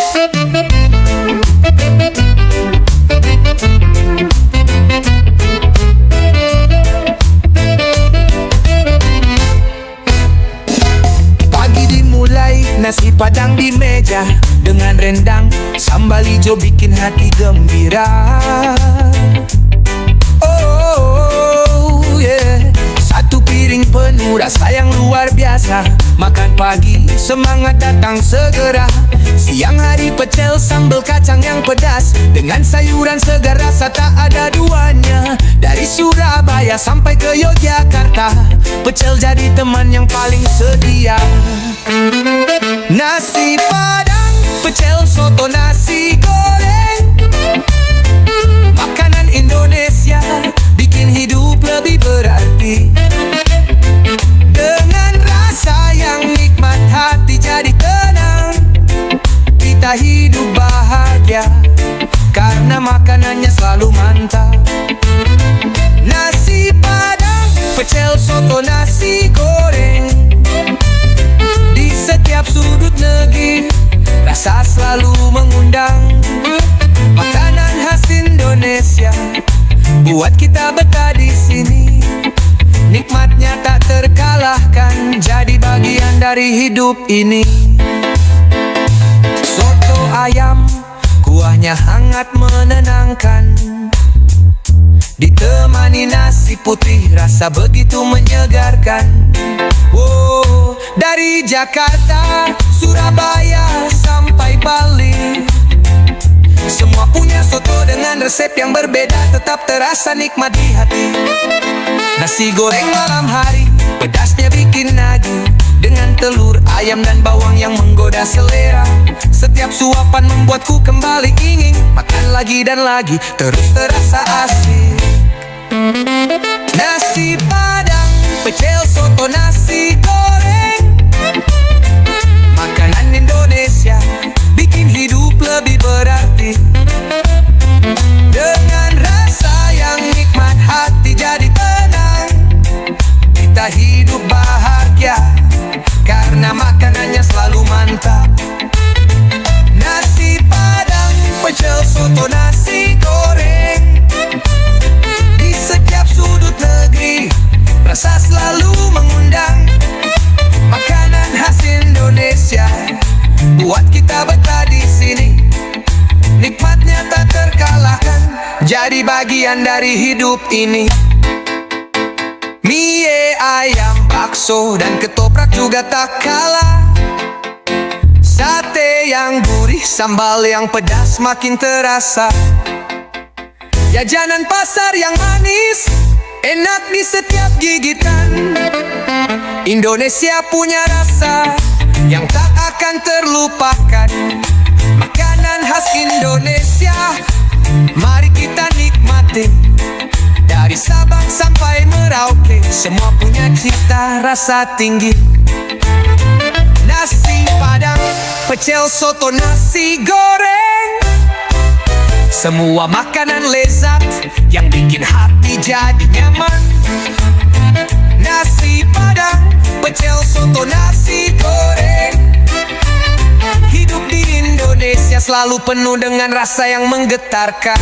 Pagi dimulai nasi padang di meja, dengan rendang sambal hijau bikin hati gembira. Oh yeah, satu piring penuh rasa yang luar biasa. Makan pagi semangat datang segera. Siang hari pecel sambal kacang yang pedas, dengan sayuran segar rasa tak ada duanya. Dari Surabaya sampai ke Yogyakarta, pecel jadi teman yang paling setia. Nasi padang, pecel, soto, nasi goreng, makanan Indonesia bikin hidup lebih berarti. Dengan rasa yang nikmat hati jadi tenang. Kita hidup bahagia karena makanannya selalu mantap. Nasi padang, pecel, soto, nasi goreng, di setiap sudut negeri rasa selalu mengundang. Makanan khas Indonesia buat kita betah di sini. Nikmatnya tak terkalahkan, jadi bagian dari hidup ini. Soto ayam, kuahnya hangat menenangkan, ditemani nasi putih rasa begitu menyegarkan. Oh, dari Jakarta, Surabaya sampai Bali, semua punya soto dengan resep yang berbeda, tetap terasa nikmat di hati. Nasi goreng malam hari, pedasnya bikin nagih, dengan telur, ayam dan bawang yang menggoda selera. Setiap suapan membuatku kembali ingin makan lagi dan lagi, terus terasa asik. Nasi padang, pecel, soto, nasi goreng, makanan Indonesia bikin hidup lebih berarti. Dengan rasa yang nikmat hati jadi tenang. Kita hidup bahagia karena makanannya selalu mantap. Nasi padang, pecel, soto, nasi goreng, di setiap sudut negeri rasa selalu mengundang. Makanan khas Indonesia buat kita betah di sini. Nikmatnya tak terkalahkan, jadi bagian dari hidup ini. Mie ayam, bakso dan ketoprak juga tak kalah. Sate yang gurih, sambal yang pedas makin terasa. Jajanan pasar yang manis, enak di setiap gigitan. Indonesia punya rasa yang tak akan terlupakan. Makanan khas Indonesia, mari kita nikmatin. Dari Sabang sampai Merauke, semua punya cita rasa tinggi. Nasi padang, pecel, soto, nasi goreng, semua makanan lezat yang bikin hati jadi nyaman. Nasi padang, pecel, soto, nasi goreng, hidup di Indonesia selalu penuh dengan rasa yang menggetarkan.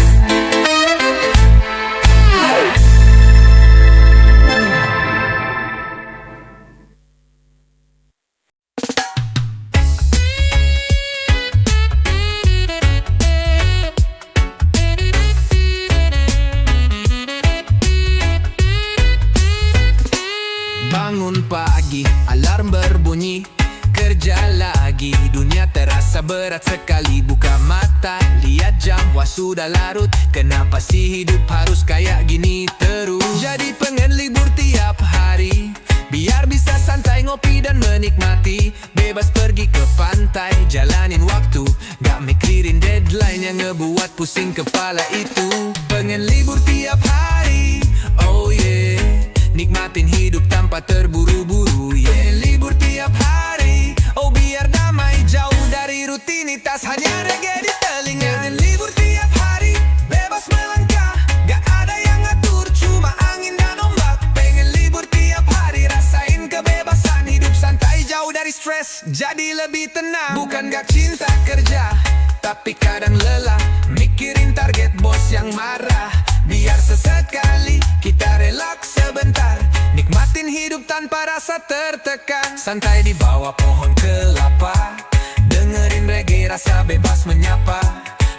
Bangun pagi, alarm berbunyi, kerja lagi. Dunia terasa berat sekali. Buka mata, lihat jam, wah sudah larut. Kenapa sih hidup harus kayak gini terus? Jadi pengen libur tiap hari, biar bisa santai ngopi dan menikmati. Bebas pergi ke pantai, jalanin waktu, gak mikirin deadline yang ngebuat pusing kepala itu. Pengen libur tiap hari, oh yeah, nikmatin hidup tanpa terburu-buru, yeah. Libur tiap hari, oh biar damai, jauh dari rutinitas, hanya reggae di telinga. Libur tiap hari, bebas melangkah, gak ada yang ngatur, cuma angin dan ombak. Pengen libur tiap hari, rasain kebebasan, hidup santai jauh dari stres, jadi lebih tenang. Bukan gak cinta kerja, tapi kadang lelah mikirin target bos yang marah. Biar sesekali kita relaks sebentar, nikmatin hidup tanpa rasa tertekan. Santai di bawah pohon kelapa, dengerin reggae rasa bebas menyapa.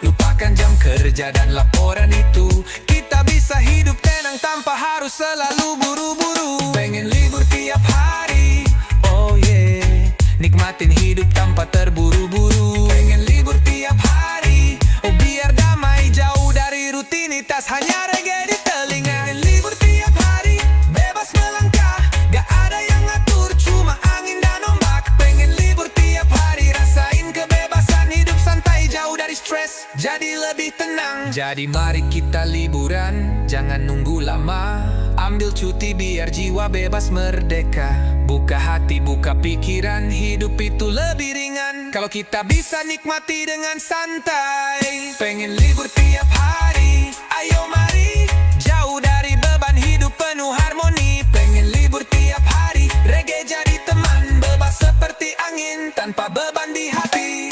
Lupakan jam kerja dan laporan itu, kita bisa hidup tenang tanpa harus selalu buru-buru. Pengen libur tiap hari, oh yeah, nikmatin hidup tanpa terburu-buru. Pengen libur tiap hari, oh biar damai jauh dari rutinitas, hanya reggae di telinga. Pengen libur tiap hari, bebas melangkah, gak ada yang ngatur, cuma angin dan ombak. Pengen libur tiap hari, rasain kebebasan, hidup santai jauh dari stres, jadi lebih tenang. Jadi mari kita liburan, jangan nunggu lama, ambil cuti biar jiwa bebas merdeka. Buka hati, buka pikiran, hidup itu lebih ringan kalau kita bisa nikmati dengan santai. Pengen libur tiap hari, ayo mari, jauh dari beban hidup penuh harmoni. Pengen libur tiap hari, reggae jadi teman, bebas seperti angin tanpa beban di hati.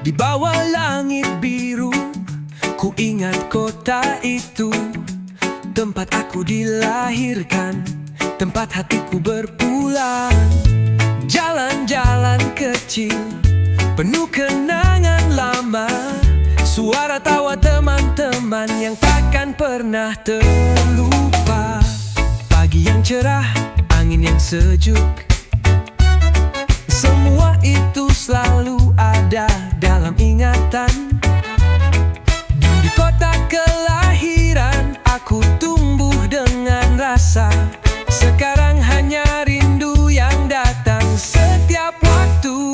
Di bawah langit biru, ku ingat kota itu, tempat aku dilahirkan, tempat hatiku berpulang. Jalan-jalan kecil, penuh kenangan lama, suara tawa teman-teman yang takkan pernah terlupa. Pagi yang cerah, angin yang sejuk, semua itu selalu ada dalam ingatan. Di kota kelahiran, aku tumbuh dengan rasa. Sekarang hanya rindu yang datang setiap waktu.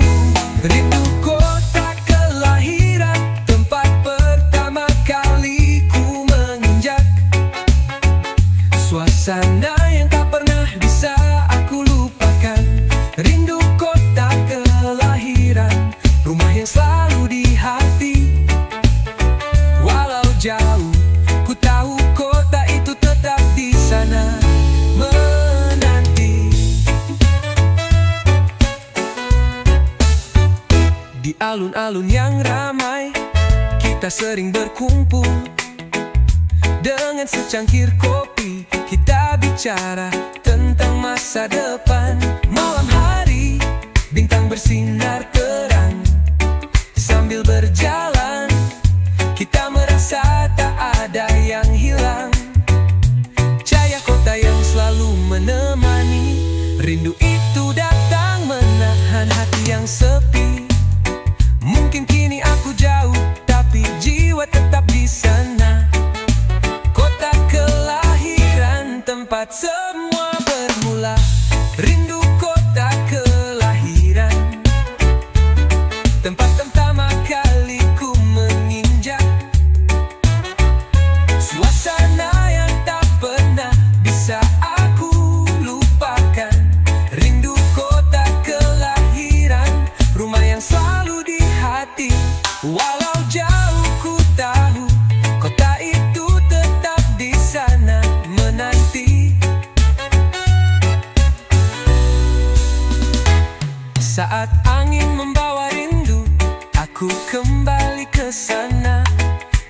Rindu kota kelahiran, tempat pertama kali ku menginjak. Suasana yang tak pernah bisa aku lupakan. Rindu kota kelahiran, rumah yang selalu di hati. Walau jauh, ku tahu kota itu tetap di sana menanti. Di alun-alun yang ramai, kita sering berkumpul. Dengan secangkir kopi, kita bicara tentang masa depan. Malam hari, bintang bersinar terang. Sambil berjalan, kita merasa tak ada yang hilang. Cahaya kota yang selalu menemani, rindu itu datang menahan hati yang sepi. Mungkin kini aku jauh, tapi jiwa tetap di sana. Kota kelahiran, tempat semua bermula. Rindu kota kelahiran, tempat pertama kali ku menginjak. Suasana yang tak pernah bisa aku lupakan. Rindu kota kelahiran, rumah yang selalu di hati. Walau jauh ku tahu, kota itu tetap di sana menanti. Saat angin membawa rindu, aku kembali ke sana.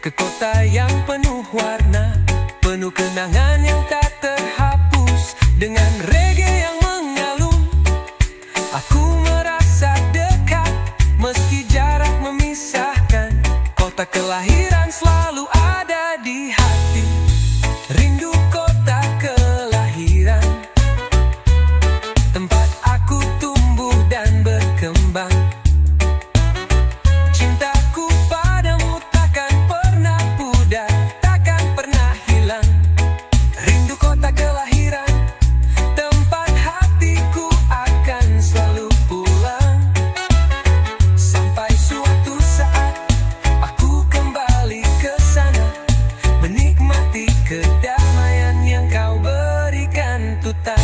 Ke kota yang penuh warna, penuh kenangan yang tak terhapus. Dengan reggae yang mengalun, aku merasa dekat, meski jarak memisahkan. Kota kelahiran selalu ada di hati. Rindu kota kedamaian yang kau berikan Tutan.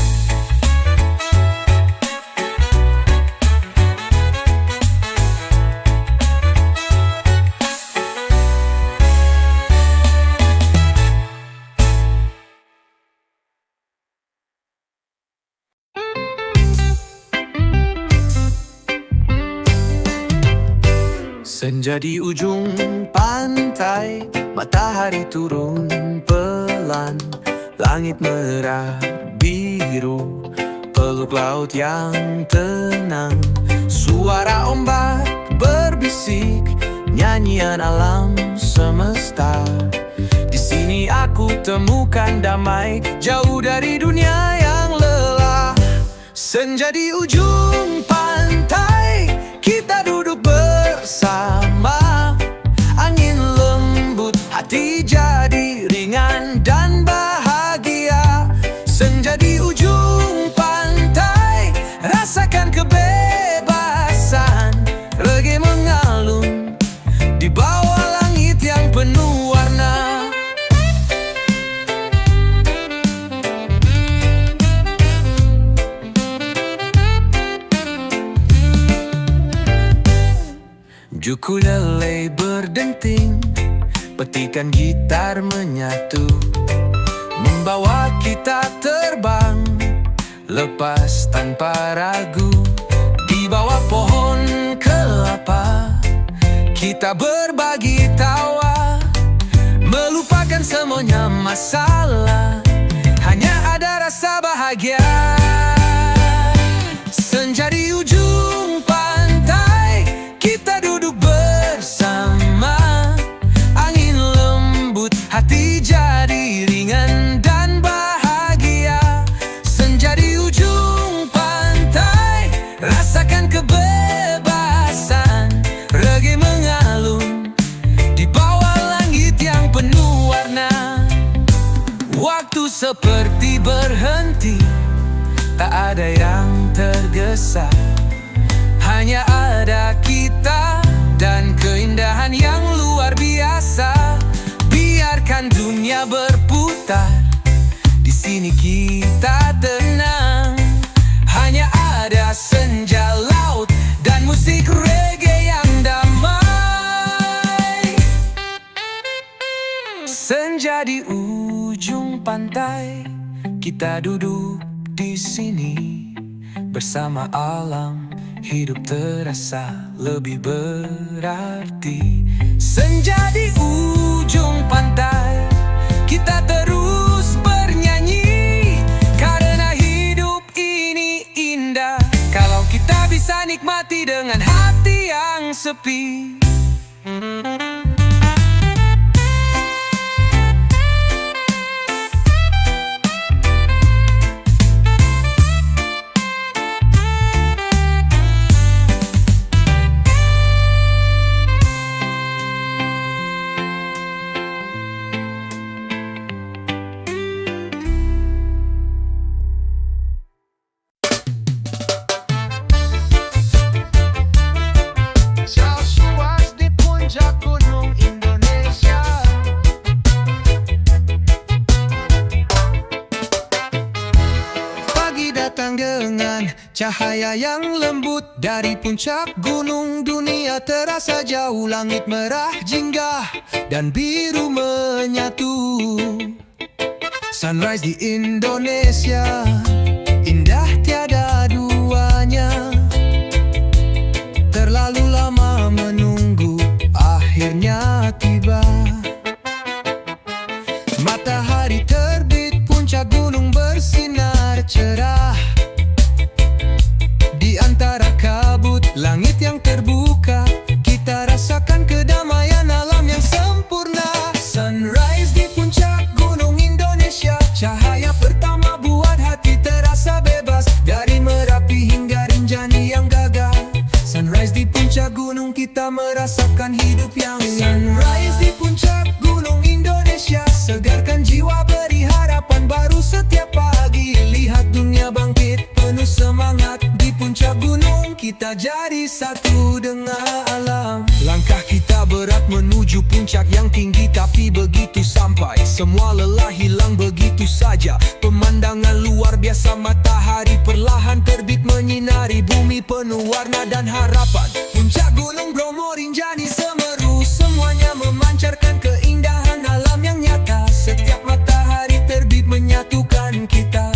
Senja di ujung pantai, matahari turun pelan. Langit merah biru, peluk laut yang tenang. Suara ombak berbisik, nyanyian alam semesta. Di sini aku temukan damai, jauh dari dunia yang lelah. Senja di ujung pantai, kita duduk bersama. Angin lembut, hati jadi ringan dan bahagia. Senja di ujung pantai, rasakan kebebasan. Reggae mengalun di bawah langit yang penuh warna. Ukulele berdenting, petikan gitar menyatu, membawa kita terbang, lepas tanpa ragu. Di bawah pohon kelapa, kita berbagi tawa, melupakan semuanya masalah, hanya ada rasa bahagia. Senja di ujung pantai, kita duduk bersama. Angin lembut, hati jadi ringan dan bahagia. Senja di ujung pantai, rasakan kebebasan. Reggae mengalun di bawah langit yang penuh warna. Waktu seperti berhenti, tak ada yang tergesa, hanya ada kita dan keindahan yang luar biasa. Biarkan dunia berputar, di sini kita tenang. Hanya ada senja, laut, dan musik reggae yang damai. Senja di ujung pantai, kita duduk di sini bersama alam. Hidup terasa lebih berarti. Senja di ujung pantai, kita terus bernyanyi, karena hidup ini indah kalau kita bisa nikmati dengan hati yang sepi. Dengan cahaya yang lembut dari puncak gunung, dunia terasa jauh. Langit merah jingga dan biru menyatu. Sunrise di Indonesia, indah tiada duanya. Terlalu lama menunggu, akhirnya tiba. Matahari terbit, puncak gunung bersinar cerah. Di antara kabut, langit yang terbuka, kita rasakan kedamaian alam yang sempurna. Sunrise di puncak gunung Indonesia, cahaya pertama buat hati terasa bebas. Dari Merapi hingga Rinjani yang gagah, sunrise di puncak gunung kita merasakan hidup yang Sunrise di puncak gunung Indonesia, segarkan jiwa, beri harapan baru setiap pagi. Lihat dunia bangkit penuh semangat. Di puncak gunung kita jadi satu dengan alam. Langkah kita berat menuju puncak yang tinggi, tapi begitu sampai Semua lelah hilang begitu saja. Pemandangan luar biasa, matahari perlahan terbit menyinari bumi penuh warna dan harapan. Puncak Gunung Bromo, Rinjani, Semeru, semuanya memancarkan keindahan alam yang nyata. Setiap matahari terbit menyatukan kita.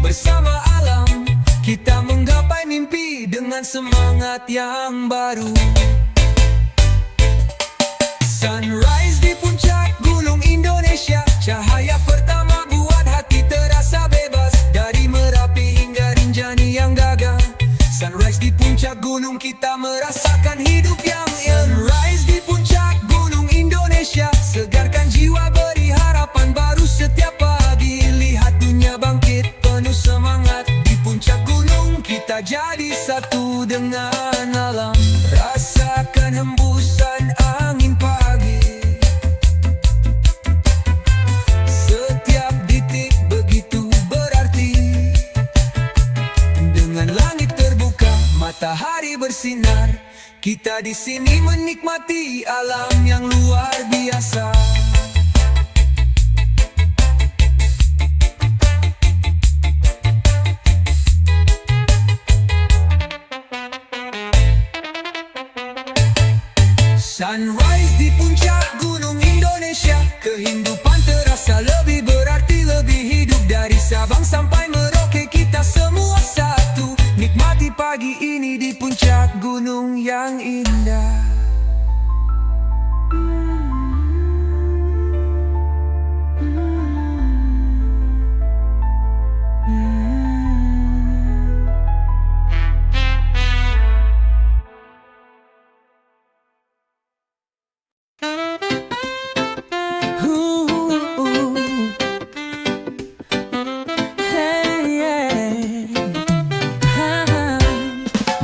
Bersama alam, kita menggapai mimpi dengan semangat yang baru. Sunrise di puncak gunung Indonesia, cahaya pertama buat hati terasa bebas. Dari Merapi hingga Rinjani yang gagah, sunrise di puncak gunung kita merasakan hidup yang sunrise di puncak gunung Indonesia, segarkan jiwa, beri harapan baru setiap pagi. Lihat dunia bangkit penuh semangat. Di puncak gunung kita jadi satu dengan alam. Rasakan hembusan angin pagi, setiap detik begitu berarti. Dengan langit terbuka, matahari bersinar, kita di sini menikmati alam yang luar biasa. Sunrise di puncak gunung Indonesia, kehidupan terasa lebih berarti, lebih hidup. Dari Sabang sampai Merauke kita semua satu, nikmati pagi ini di puncak gunung yang indah.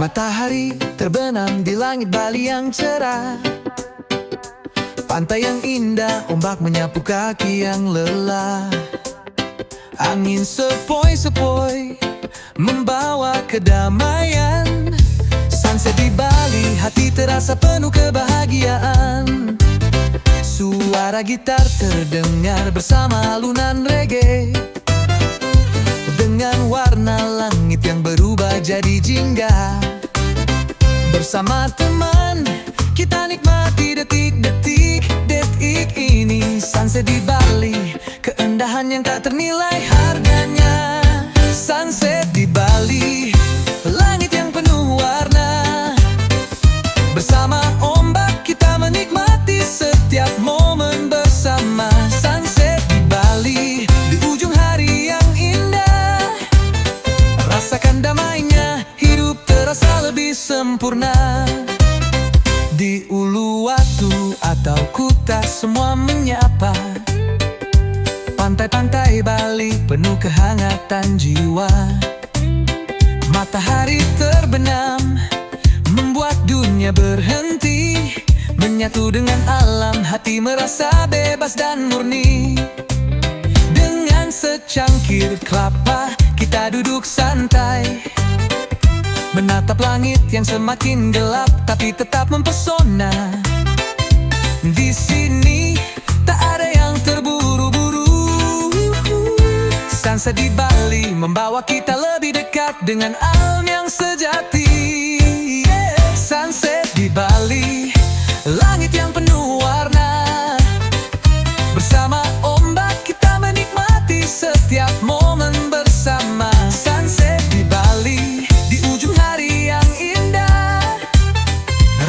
Matahari terbenam di langit Bali yang cerah, pantai yang indah, ombak menyapu kaki yang lelah. Angin sepoi-sepoi membawa kedamaian. Sunset di Bali, hati terasa penuh kebahagiaan. Suara gitar terdengar bersama alunan reggae, dengan warna langit yang berubah jadi jingga. Bersama teman, kita nikmati detik-detik ini. Sunset di Bali, keindahan yang tak ternilai harganya. Sunset di Bali, langit yang penuh warna. Bersama ombak kita menikmati setiap momen bersama. Sunset di Bali, di ujung hari yang indah. Rasakan damainya, hidup terasa lebih sempurna. Di Uluwatu atau Kuta semua menyapa. Pantai-pantai Bali penuh kehangatan jiwa. Matahari terbenam membuat dunia berhenti. Menyatu dengan alam, hati merasa bebas dan murni. Dengan secangkir kelapa kita duduk santai, menatap langit yang semakin gelap tapi tetap mempesona. Di sini tak ada yang terburu-buru. Sunset di Bali membawa kita lebih dekat dengan alam yang sejati. Sunset di Bali, langit yang penuh warna. Bersama ombak kita menikmati setiap momen bersama. Sunset di Bali, di ujung hari yang indah.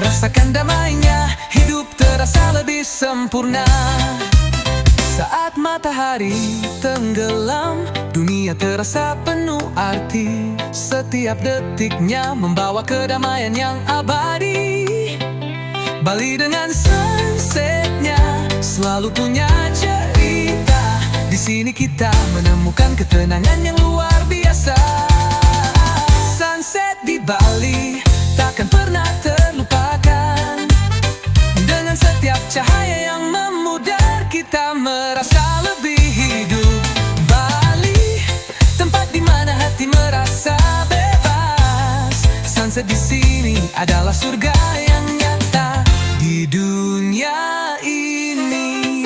Rasakan damainya, hidup terasa lebih sempurna. Saat matahari tenggelam, dunia terasa penuh arti. Setiap detiknya membawa kedamaian yang abadi. Bali dengan sunsetnya selalu punya cerita. Di sini kita menemukan ketenangan yang luar biasa. Sunset di Bali takkan pernah terlupakan. Dengan setiap cahaya yang memudar, kita merasa lebih hidup. Bali, tempat di mana hati merasa bebas. Sunset di sini adalah surga yang nyata di dunia ini.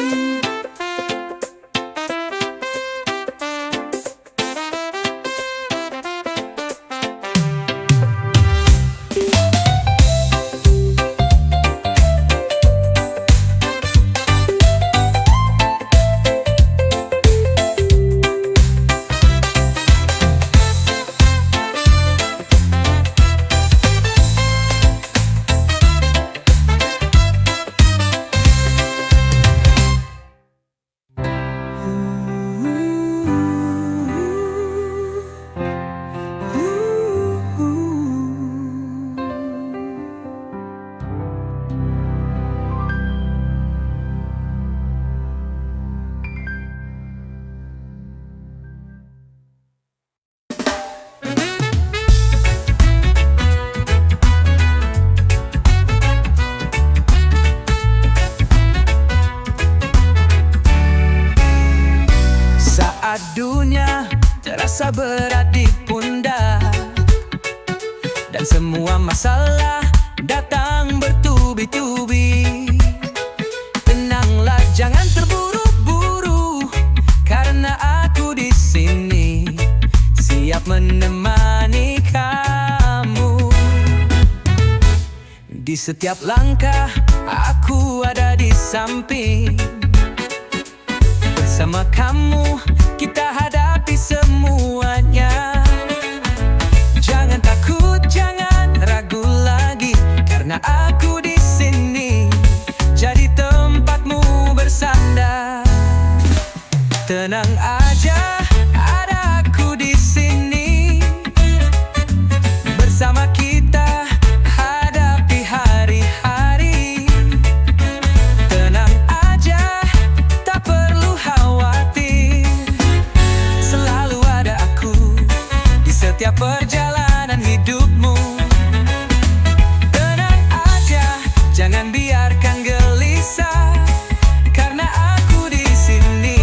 saat dunia terasa berat di pundak dan semua masalah datang bertubi-tubi. Tenanglah, jangan terburu-buru, karena aku di sini siap menemani kamu. Di setiap langkah aku ada di samping. Bersama kamu kita hadapi semuanya. Jangan takut, jangan ragu lagi, karena aku di sini jadi tempatmu bersandar. Tenang aja, ada aku di sini. Bersama kita hadapi hari-hari. Tenang aja, tak perlu khawatir. Selalu ada aku di setiap perjalanan hidupmu. Tenang aja, jangan biarkan gelisah, karena aku di sini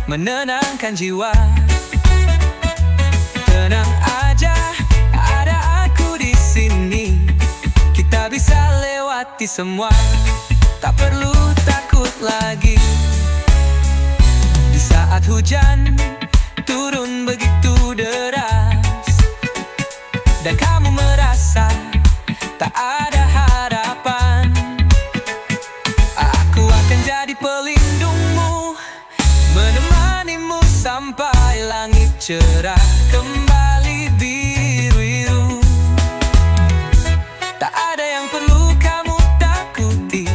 menenangkan jiwa. Tenang aja, ada aku di sini. Kita bisa lewati semua, tak perlu takut lagi. Di saat hujan turun begitu deras dan kamu merasa tak ada harapan, aku akan jadi pelindungmu, menemanimu sampai langit cerah kembali biru-biru. Tak ada yang perlu kamu takuti,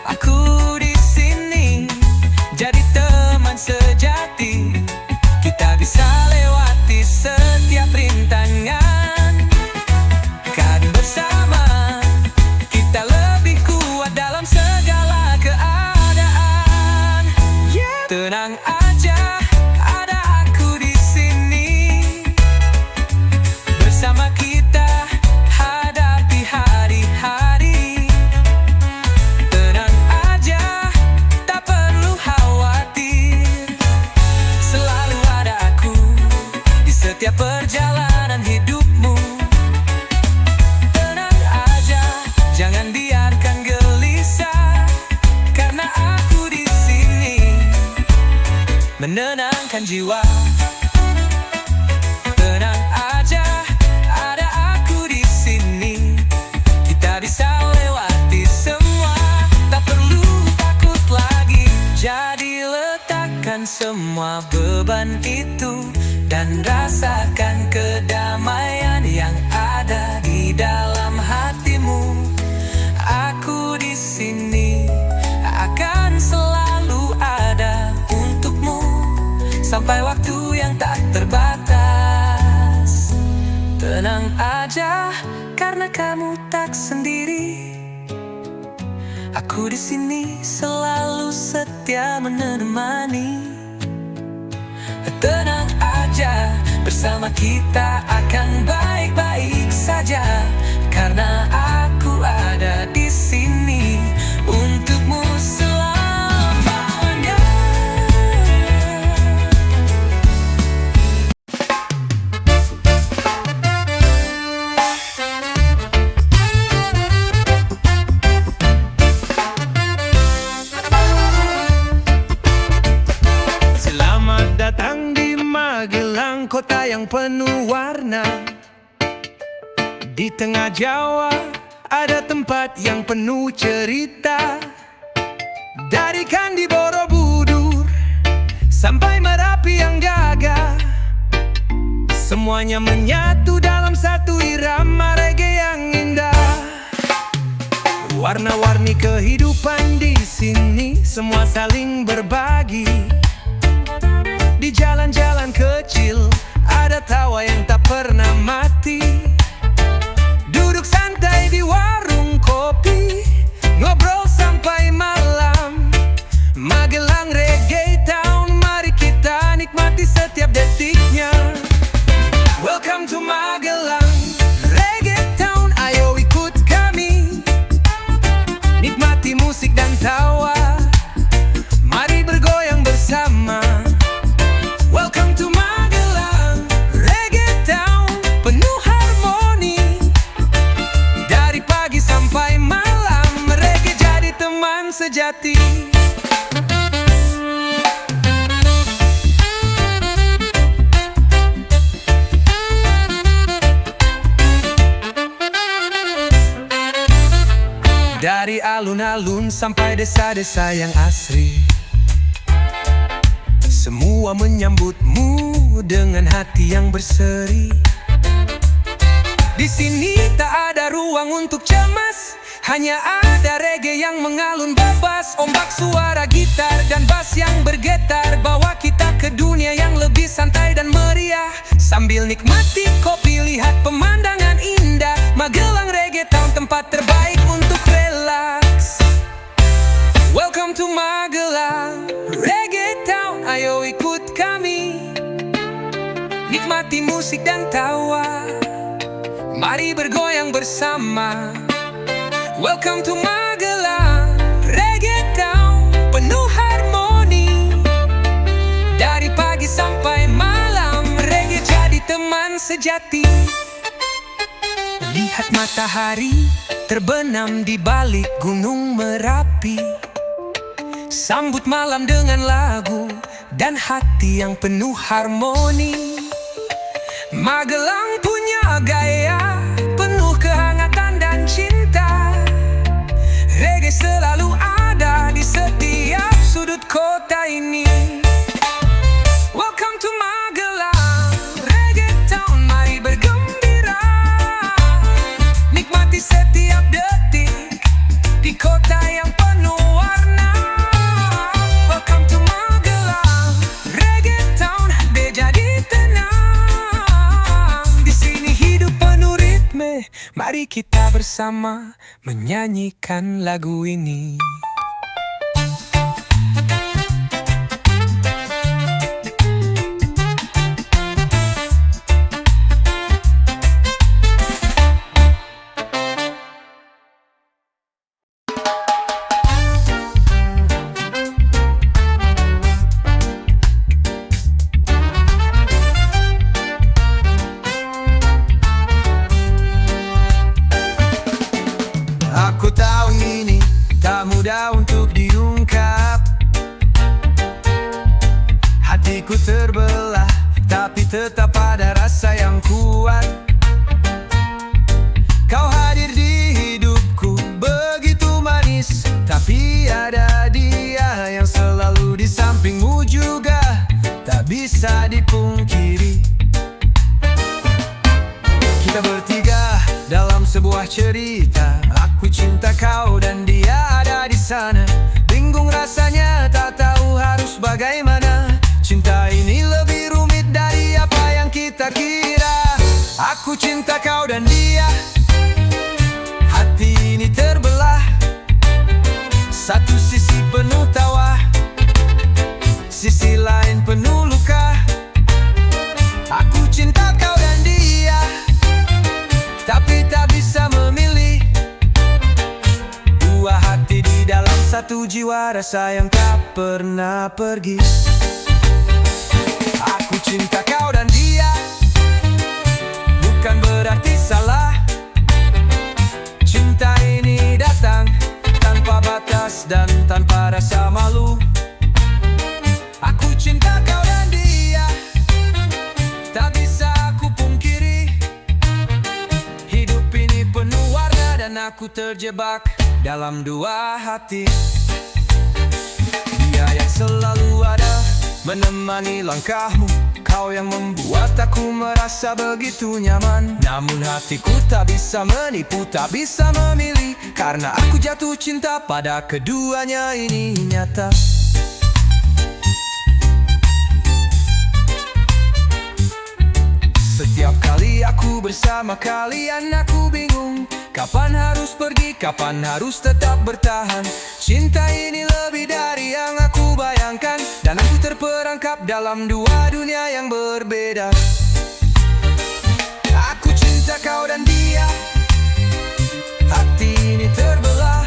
aku di sini jadi teman sejati. Kita bisa lewati setiap rintangan, kan bersama kita lebih kuat dalam segala keadaan. Tenang aja, ada aku di sini. Bersama kita hadapi hari-hari. Tenang aja, tak perlu khawatir. Selalu ada aku di setiap perjalanan hidupmu. Tenang aja, jangan biarkan gelisah, karena aku di sini menenangkan jiwa. Tenang aja, ada aku di sini. Kita bisa lewati semua, tak perlu takut lagi. Jadi letakkan semua beban itu dan rasakan kedamaian yang ada di dalam hatimu. Aku di sini akan selalu ada untukmu sampai waktu yang tak terbatas. Tenang aja, karena kamu tak sendiri. Aku di sini selalu setia menemani. Tenang aja, bersama kita akan baik-baik saja, karena aku ada di sini untukmu selamanya. Selamat datang di Magelang, kota yang penuh warna. Di tengah Jawa ada tempat yang penuh cerita. Dari Candi Borobudur sampai Merapi yang gagah, semuanya menyatu dalam satu irama reggae yang indah. Warna-warni kehidupan di sini, semua saling berbagi. Di jalan-jalan kecil ada tawa yang tak pernah mati. Duduk santai di warung kopi, ngobrol sampai malam. Magelang Reggae Town, mari kita nikmati setiap detiknya. Welcome to Magelang Reggae Town, ayo ikut kami. Nikmati musik dan tawa, mari bergoyang bersama. pun sampai desa-desa yang asri. Semua menyambutmu dengan hati yang berseri. Di sini tak ada ruang untuk cemas, hanya ada reggae yang mengalun bebas. Ombak suara gitar dan bass yang bergetar bawa kita ke dunia yang lebih santai dan meriah. Sambil nikmati kopi, lihat pemandangan indah. Magelang Reggae Town, tempat terbaik untuk relaks. Welcome to Magelang Reggae Town, ayo ikut kami nikmati musik dan tawa. Mari bergoyang bersama. Welcome to Magelang Reggae Town, penuh harmoni. Dari pagi sampai malam, reggae jadi teman sejati. Lihat matahari terbenam di balik gunung Merapi. Sambut malam dengan lagu dan hati yang penuh harmoni. Magelang punya gaya penuh kehangatan dan cinta. Reggae selalu ada di setiap sudut kota ini. Welcome to Magelang Reggae Town, mari bergembira. Nikmati setiap detik di kota yang penuh warna. Welcome to Magelang Reggae Town, deh jadi tenang. Di sini hidup penuh ritme, mari kita bersama menyanyikan lagu ini. Aku tahu ini tak mudah untuk diungkap. Hatiku terbelah, tapi tetap ada rasa yang kuat. Kau hadir di hidupku begitu manis, tapi ada dia yang selalu di sampingmu juga, tak bisa dipungkiri. Kita bertiga dalam sebuah cerita. Aku cinta kau dan dia ada di sana. Bingung rasanya, tak tahu harus bagaimana. Cinta ini lebih rumit dari apa yang kita kira. Aku cinta kau dan dia, hati ini terbelah. Satu sisi penuh tawa, sisi lain penuh luka. Aku cinta kau dan dia, tapi tak bisa memilih. Dua hati di dalam satu jiwa, rasa yang tak pernah pergi. Aku cinta kau dan dia, bukan berarti salah. Cinta ini datang tanpa batas dan tanpa rasa malu. Aku cinta kau dan dia, tak bisa aku pungkiri. Hidup ini penuh warna dan aku terjebak dalam dua hati. Dia yang selalu ada menemani langkahmu, kau yang membuat aku merasa begitu nyaman. Namun hatiku tak bisa menipu, tak bisa memilih, karena aku jatuh cinta pada keduanya, ini nyata. Setiap kali aku bersama kalian, aku bingung kapan harus pergi, kapan harus tetap bertahan. Cinta ini lebih dari yang aku bayangkan, dan aku terperangkap dalam dua dunia yang berbeda. Aku cinta kau dan dia, hati ini terbelah.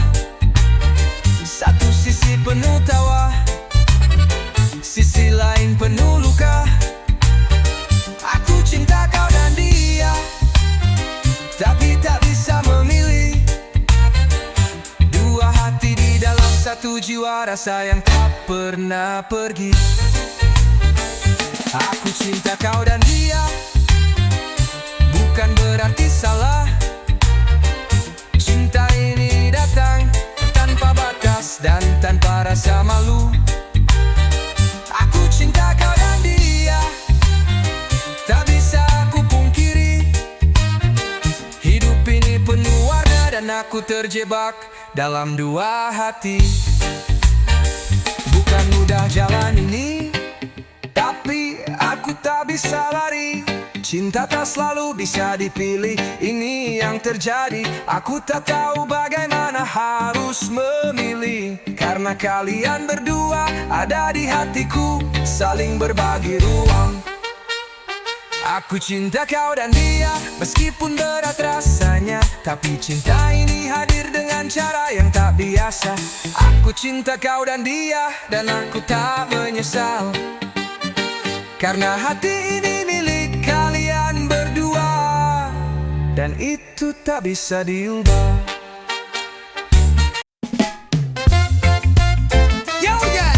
Satu sisi penuh tawa, sisi lain penuh luka. Aku cinta kau dan dia, tapi tak bisa memilih. Dua hati di dalam satu jiwa, rasa yang tak pernah pergi. Aku cinta kau dan dia, bukan berarti salah. Cinta ini datang tanpa batas rasa malu. Aku cinta kau dan dia, tak bisa aku pungkiri. Hidup ini penuh warna dan aku terjebak dalam dua hati. Bukan mudah jalan ini, tapi aku tak bisa lari. Cinta tak selalu bisa dipilih, ini yang terjadi. Aku tak tahu bagaimana harus memilih, karena kalian berdua ada di hatiku, saling berbagi ruang. Aku cinta kau dan dia, meskipun berat rasanya, tapi cinta ini hadir dengan cara yang tak biasa. Aku cinta kau dan dia, dan aku tak menyesal, karena hati ini milik kalian berdua, dan itu tak bisa diubah. Yo yeah,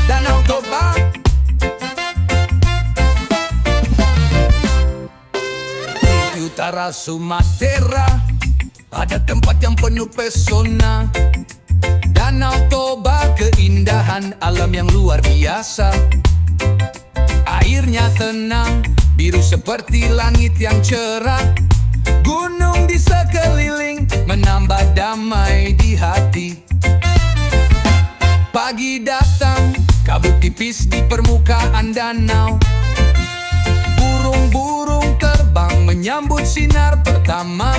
Danau Toba. Di utara Sumatera ada tempat yang penuh pesona, Danau Toba, keindahan alam yang luar biasa. Airnya tenang, biru seperti langit yang cerah. Gunung di sekeliling menambah damai di hati. Pagi datang, kabut tipis di permukaan danau. Burung-burung terbang menyambut sinar pertama.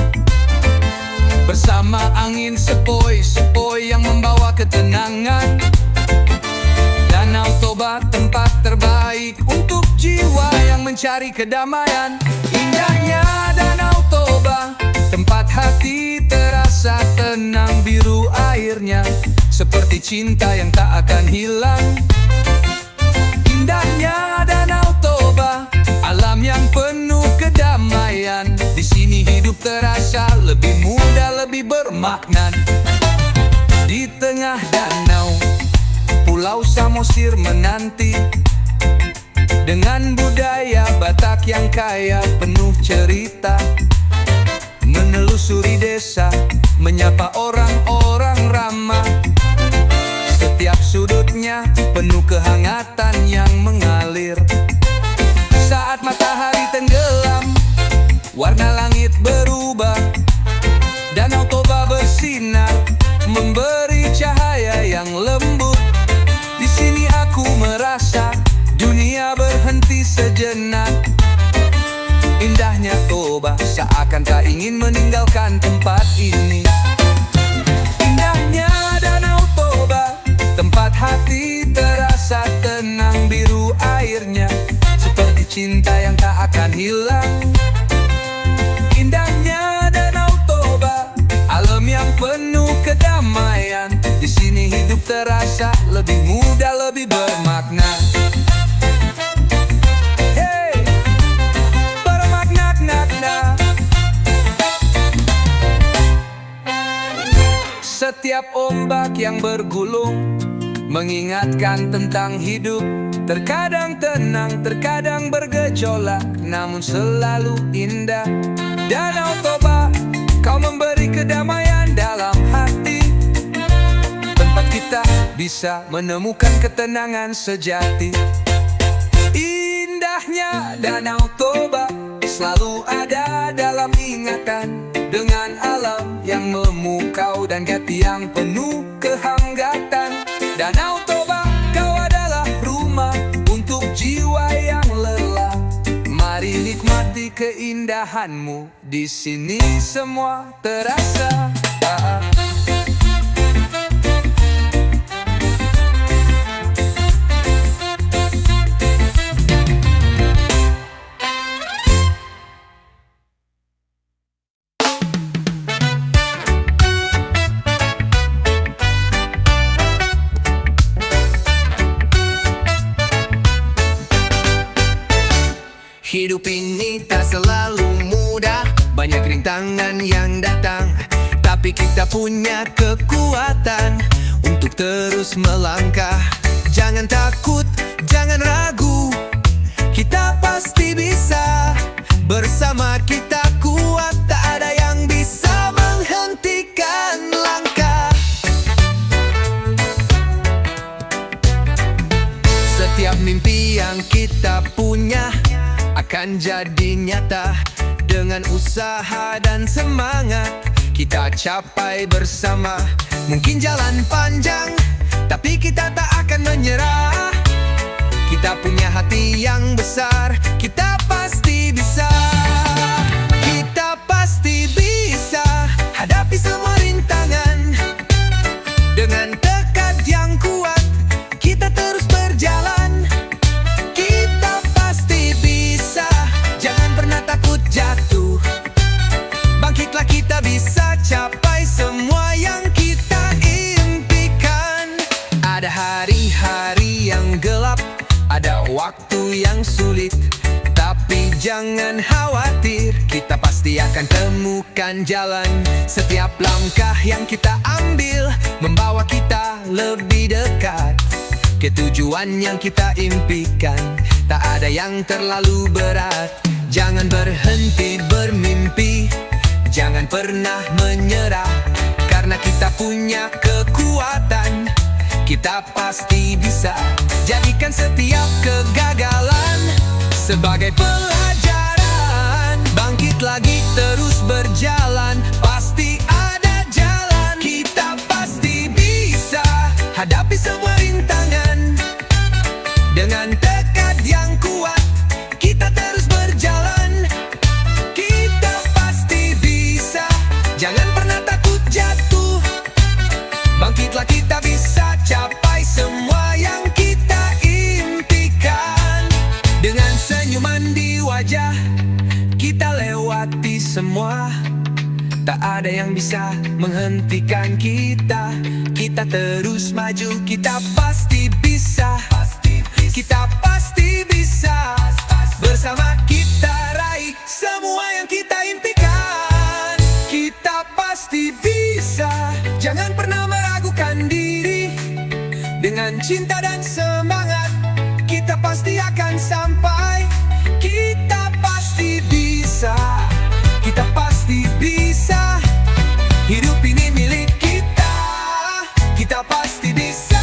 Bersama angin sepoi-sepoi yang membawa ketenangan. Danau Toba tempat terbaik untuk jiwa yang mencari kedamaian. Indahnya Danau Toba, tempat hati terasa tenang. Biru airnya seperti cinta yang tak akan hilang. Indahnya Danau Toba, alam yang penuh kedamaian. Di sini hidup terasa lebih mudah, lebih bermakna. Di tengah danau, Pulau Samosir menanti, dengan budaya Batak yang kaya penuh cerita. Menelusuri desa, menyapa orang-orang ramah. Setiap sudutnya penuh kehangatan yang mengalir. Saat matahari tenggelam, warna langit berubah. Danau Toba bersinar, memberi cahaya yang lembut. Di sini aku merasa dunia berhenti sejenak. Indahnya Toba, seakan tak ingin meninggalkan tempat ini. Indahnya Danau Toba, tempat hati terasa tenang. Biru airnya seperti cinta yang tak akan hilang. Indahnya Danau Toba, alam yang penuh kedamaian. Di sini hidup terasa lebih mudah, lebih bermakna. Hey, bermakna-makna. Setiap ombak yang bergulung mengingatkan tentang hidup. Terkadang tenang, terkadang bergejolak, namun selalu indah. Danau Toba, kau memberi kedamaian dalam hati. Tempat kita bisa menemukan ketenangan sejati. Indahnya Danau Toba selalu ada dalam ingatan. Dengan alam yang memukau dan hati yang penuh kehanggatan. Danau Toba, kau adalah rumah untuk jiwa yang lelah. Mari nikmati keindahanmu, di sini semua terasa. Hidup ini tak selalu mudah, banyak rintangan yang datang. Tapi kita punya kekuatan untuk terus melangkah. Jangan takut, jangan ragu, kita pasti bisa. Bersama kita kuat, tak ada yang bisa menghentikan langkah. yang kita punya akan jadi nyata. Dengan usaha dan semangat kita capai bersama. Mungkin jalan panjang, tapi kita tak akan menyerah. Kita punya hati yang besar, kita pasti bisa. Kita pasti bisa hadapi semua rintangan. Dengan tekad yang kuat, kita terus berjalan. Kita pasti bisa, jangan pernah takut jatuh. Bangkitlah, kita bisa capai semua yang kita impikan. Ada hari-hari yang gelap, ada waktu yang sulit, tapi jangan khawatir, kita pasti akan temukan jalan. Setiap langkah yang kita ambil membawa kita lebih dekat ke tujuan yang kita impikan. Tak ada yang terlalu berat. Jangan berhenti bermimpi, jangan pernah menyerah. Karena kita punya kekuatan, kita pasti bisa. Jadikan setiap kegagalan sebagai pelajaran. Bangkit lagi, terus berjalan, pasti ada jalan. Kita pasti bisa hadapi semua rintangan. Dengan tekad yang kuat, kita terus berjalan. Kita pasti bisa, jangan pernah takut jatuh. Bangkitlah, kita bisa capai semua yang kita impikan. Dengan senyuman di wajah, kita lewati semua. Tak ada yang bisa menghentikan kita. Kita terus maju, kita pasti bisa. Kita pasti bisa. Bersama kita raih semua yang kita impikan. Kita pasti bisa, jangan pernah meragukan diri. Dengan cinta dan semangat, kita pasti akan sampai. Kita pasti bisa, kita pasti bisa. Hidup ini milik kita, kita pasti bisa.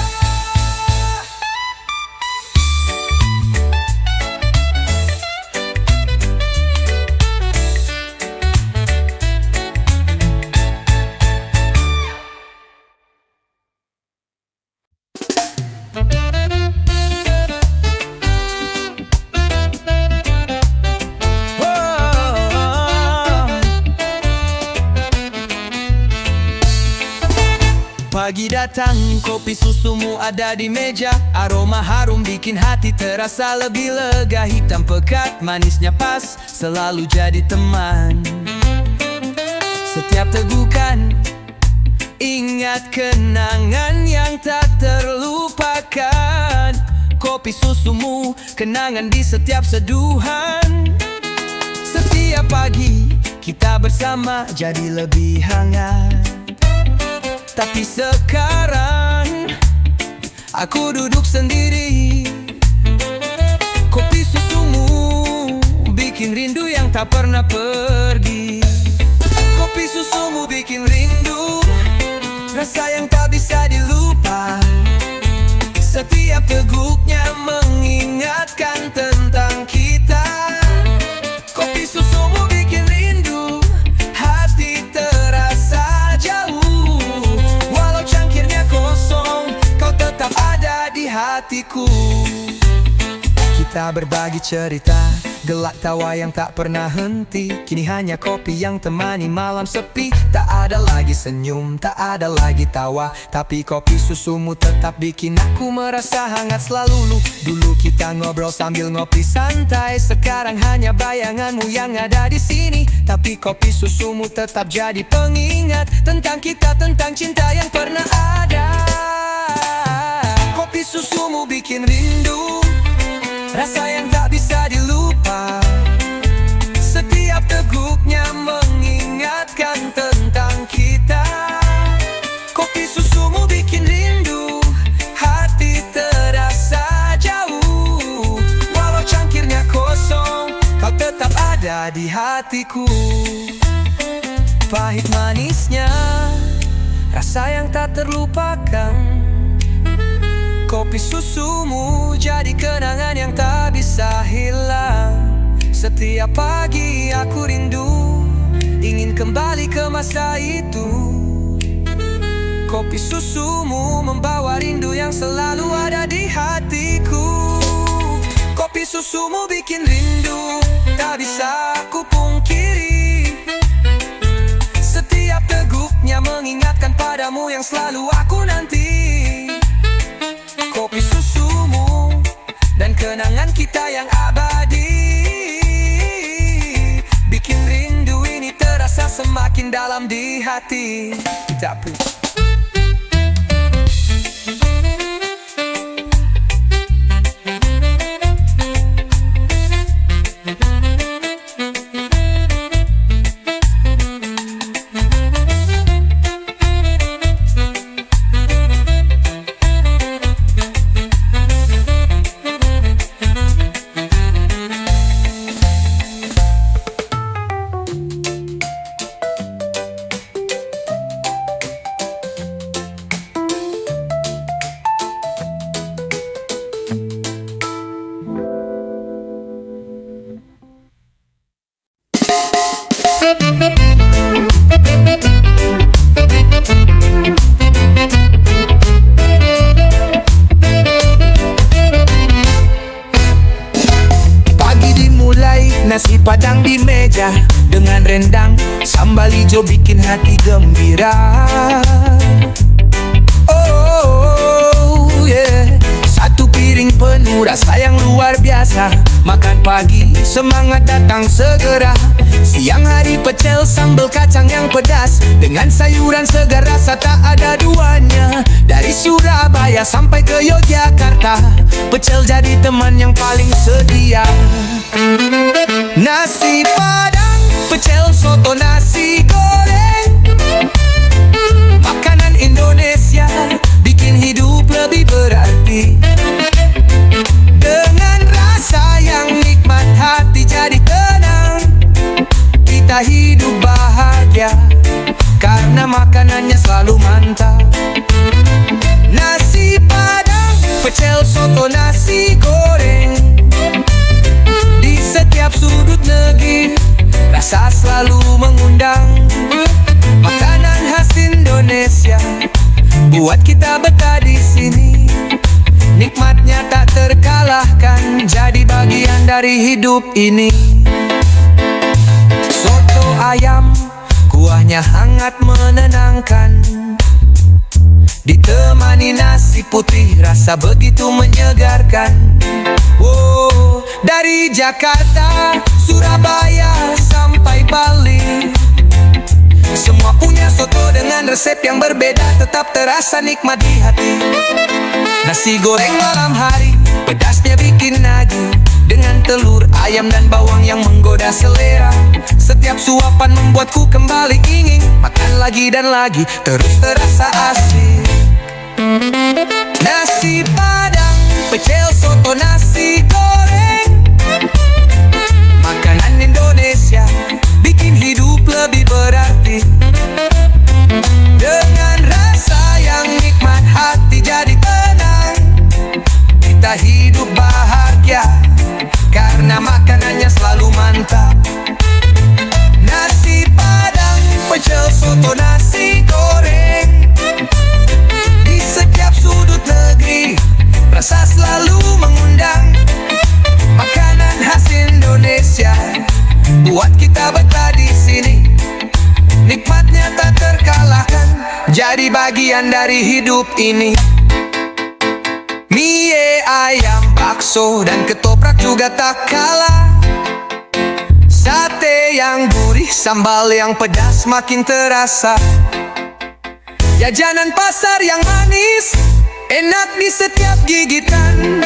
Pagi datang, kopi susumu ada di meja. Aroma harum bikin hati terasa lebih lega. Hitam pekat, manisnya pas, selalu jadi teman. Setiap tegukan, ingat kenangan yang tak terlupakan. Kopi susumu, kenangan di setiap seduhan. Setiap pagi, kita bersama jadi lebih hangat. Tapi sekarang aku duduk sendiri. Kopi susumu bikin rindu yang tak pernah pergi. Kopi susumu bikin rindu, rasa yang tak bisa dilupa. Setiap teguknya mengingatkan tentang kita. Kopi susumu bikin rindu, hati terasa jauh. Kau tetap ada di hatiku. Kita berbagi cerita, gelak tawa yang tak pernah henti. Kini hanya kopi yang temani malam sepi. Tak ada lagi senyum, tak ada lagi tawa, tapi kopi susumu tetap bikin aku merasa hangat selalu. Dulu kita ngobrol sambil ngopi santai, sekarang hanya bayanganmu yang ada di sini. Tapi kopi susumu tetap jadi pengingat tentang kita, tentang cinta yang pernah ada. Kopi susumu bikin rindu, rasa yang tak bisa dilupa. Setiap teguknya mengingatkan tentang kita. Kopi susumu bikin rindu, hati terasa jauh. Walau cangkirnya kosong, kau tetap ada di hatiku. Pahit manisnya, rasa yang tak terlupakan. Kopi susumu jadi kenangan yang tak Setiap pagi aku rindu, ingin kembali ke masa itu. Kopi susumu membawa rindu yang selalu ada di hatiku. Kopi susumu bikin rindu, tak bisa ku pungkiri. Setiap teguknya mengingatkan padamu yang selalu aku nanti. Kopi susumu dan kenangan kita yang abadi bikin rindu ini terasa semakin dalam di hati. Tapi nasi padang di meja dengan rendang, sambal hijau bikin hati gembira. Oh yeah, satu piring penuh rasa yang luar biasa. Makan pagi semangat datang segera. Siang hari pecel sambal kacang yang pedas dengan sayuran segar rasa tak ada duanya. Dari Surabaya sampai ke Yogyakarta, pecel jadi teman yang paling setia. Nasi padang, pecel, soto, nasi goreng, makanan Indonesia bikin hidup lebih berarti. Dengan rasa yang nikmat hati jadi tenang. Kita hidup bahagia karena makanannya selalu mantap. Nasi padang, pecel, soto, nasi goreng, di setiap sudut negeri rasa selalu mengundang. Makanan khas Indonesia buat kita betah di sini. Nikmatnya tak terkalahkan, jadi bagian dari hidup ini. Soto ayam, kuahnya hangat menenangkan, ditemani nasi putih rasa begitu menyegarkan. Oh, dari Jakarta, Surabaya sampai Bali, semua punya soto dengan resep yang berbeda, tetap terasa nikmat di hati. Nasi goreng malam hari, pedasnya bikin nagih, dengan telur, ayam dan bawang yang menggoda selera. Setiap suapan membuatku kembali ingin makan lagi dan lagi, terus terasa asik. Nasi padang, pecel, soto, nasi goreng, makanan Indonesia bikin hidup lebih berarti. Dengan rasa yang nikmat hati jadi tenang. Kita hidup bahagia karena makanannya selalu mantap. Nasi padang, pecel, soto, nasi goreng, di setiap sudut negeri rasa selalu mengundang. Makanan khas Indonesia buat kita betah di sini. Nikmatnya tak terkalahkan, jadi bagian dari hidup ini. Mie ayam, bakso dan ketoprak juga tak kalah. Sate yang gurih, sambal yang pedas makin terasa. Jajanan pasar yang manis, enak di setiap gigitan.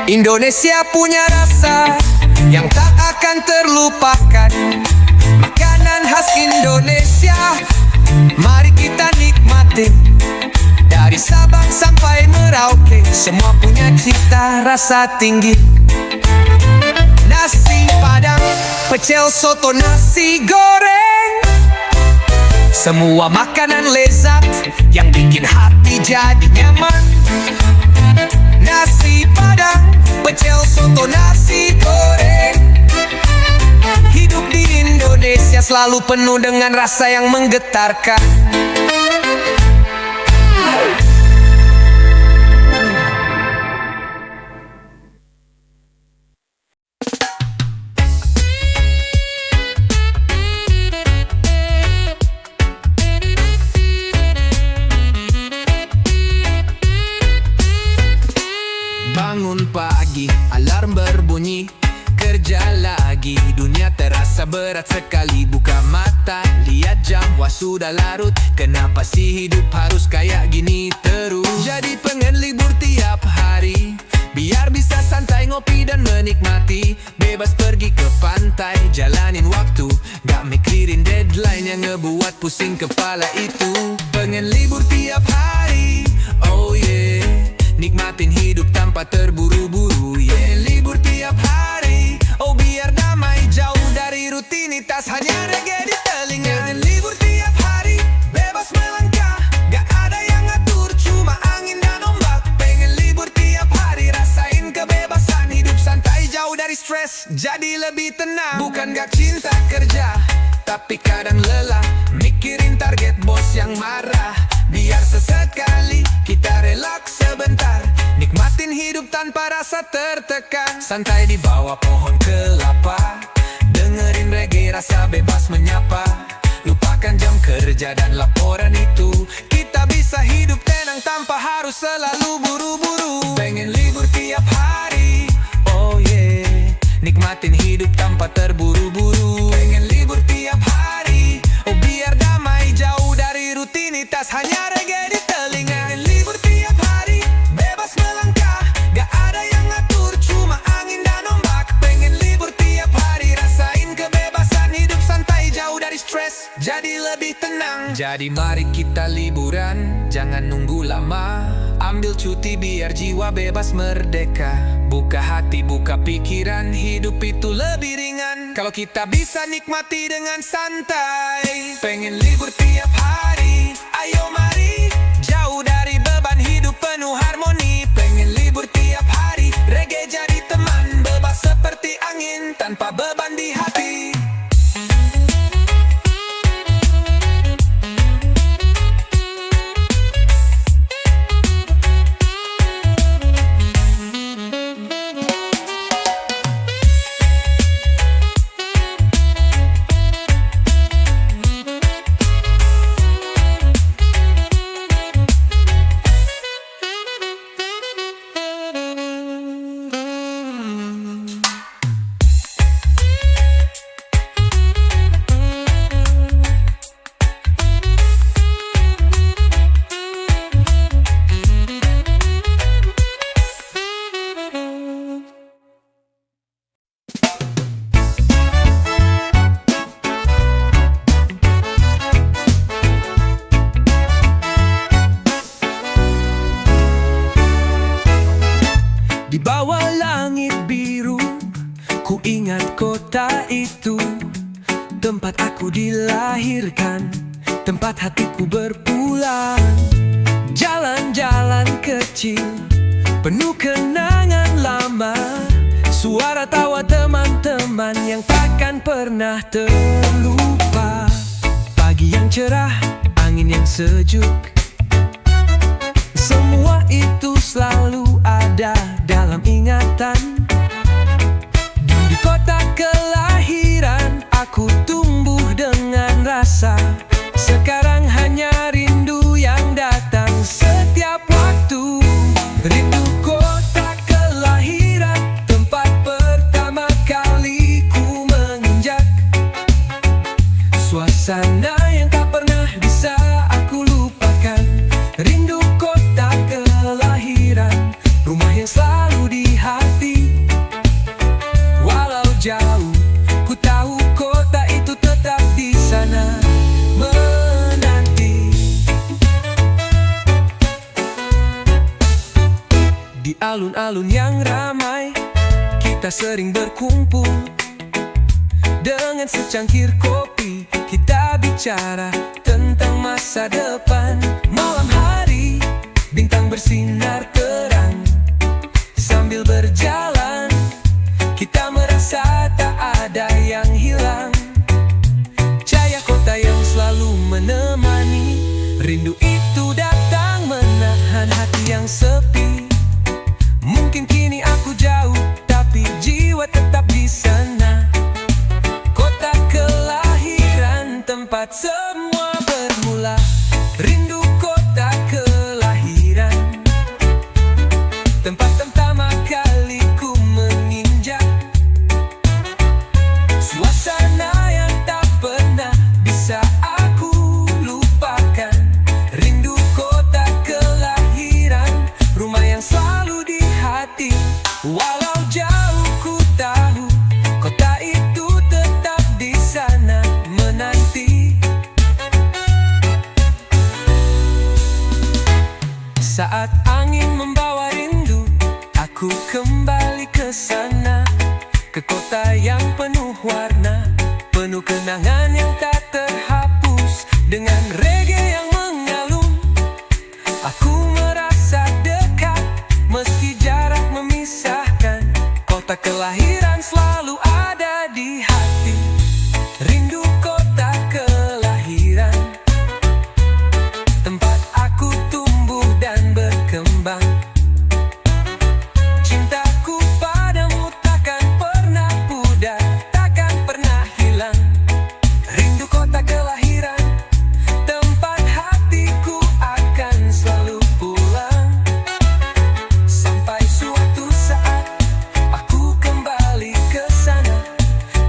Indonesia punya rasa yang tak akan terlupakan. Makanan khas Indonesia, mari kita nikmati. Dari Sabang sampai Merauke, semua punya cita rasa tinggi. Nasi padang, pecel, soto, nasi goreng, semua makanan lezat yang bikin hati jadi nyaman. Nasi padang, pecel, soto, nasi goreng, selalu penuh dengan rasa yang menggetarkan. Bangun pagi, alarm berbunyi, kerja lagi. Dunia terasa berat sekali. Buka mata, lihat jam, wah sudah larut. Kenapa sih hidup harus kayak gini terus? Jadi pengen libur tiap hari, biar bisa santai ngopi dan menikmati. Bebas pergi ke pantai, jalanin waktu, gak mikirin deadline yang ngebuat pusing kepala itu. Pengen libur tiap hari, oh yeah, nikmatin hidup tanpa terburu-buru, yeah. Libur tiap hari, oh biar damai, jauh dari rutinitas, hanya reggae di telinga. Pengen libur tiap hari, bebas melangkah, gak ada yang ngatur, cuma angin dan ombak. Pengen libur tiap hari, rasain kebebasan, hidup santai, jauh dari stres, jadi lebih tenang. Bukan gak cinta kerja, tapi kadang lelah, mikirin target bos yang marah. Biar sesekali kita relaks sebentar, nikmatin hidup tanpa rasa tertekan. Santai di bawah pohon kelapa, dengerin reggae, rasa bebas menyapa. Lupakan jam kerja dan laporan itu, kita bisa hidup tenang tanpa harus selalu buru-buru. Pengen libur tiap hari, oh yeah, nikmatin hidup tanpa terburu-buru. Pengen libur tiap hari, oh biar damai, jauh dari rutinitas, hanya reggae di telinga. Pengen libur tiap hari, bebas melangkah, gak ada yang ngatur, cuma angin dan ombak. Pengen libur tiap hari, rasain kebebasan, hidup santai, jauh dari stres, jadi lebih tenang. Jadi mari kita liburan, jangan nunggu lama, ambil cuti biar jiwa bebas merdeka. Buka hati, buka pikiran, hidup itu lebih ringan kalau kita bisa nikmati dengan santai. Pengen libur tiap hari, ayo mari, jauh dari beban hidup penuh harmoni. Pengen libur tiap hari, reggae jadi teman, bebas seperti angin tanpa beban di hati. Di bawah langit biru, ku ingat kota itu, tempat aku dilahirkan, tempat hatiku berpulang. Jalan-jalan kecil, penuh kenangan lama, suara tawa teman-teman yang takkan pernah terlupa. Pagi yang cerah, angin yang sejuk, semua itu selalu ada dalam ingatan. Di kota kelahiran, aku tumbuh dengan rasa. Sekarang hanya rindu yang datang setiap waktu. Rindu kota kelahiran, tempat pertama kali ku menginjak. Suasana yang tak pernah bisa aku lupakan. Rindu kota kelahiran, rumah yang selalu di hati. Walau jauh, ku tahu kota itu tetap di sana menanti. Di alun-alun yang ramai, kita sering berkumpul. Dengan secangkir kopi, kita bicara tentang masa depan. Malam hari, bintang bersinar terang. Sambil berjalan, kita merasa tak ada yang hilang. yang sepi. Mungkin kini aku jauh, tapi jiwa tetap di sana. Kota kelahiran, tempat semua bermula. Rindu kota kelahiran, tempat pertama kali ku menginjak. Suasana yang tak pernah bisa aku lupakan. Rindu kota kelahiran, rumah yang selalu di hati. Walau jauh ku tahu, kota itu tetap di sana menanti. Saat angin membawa rindu, aku kembali ke sana. Ke kota yang penuh warna, penuh kenangan yang tak terhapus. Dengan reggae yang mengalun, aku merasa dekat, meski jarak memisahkan. Kota kelahiran selalu ada di hati. Rindu kota kelahiran, tempat aku tumbuh dan berkembang. Cintaku padamu takkan pernah pudar, takkan pernah hilang. Rindu kota kelahiran, tempat hatiku akan selalu pulang. Sampai suatu saat aku kembali ke sana,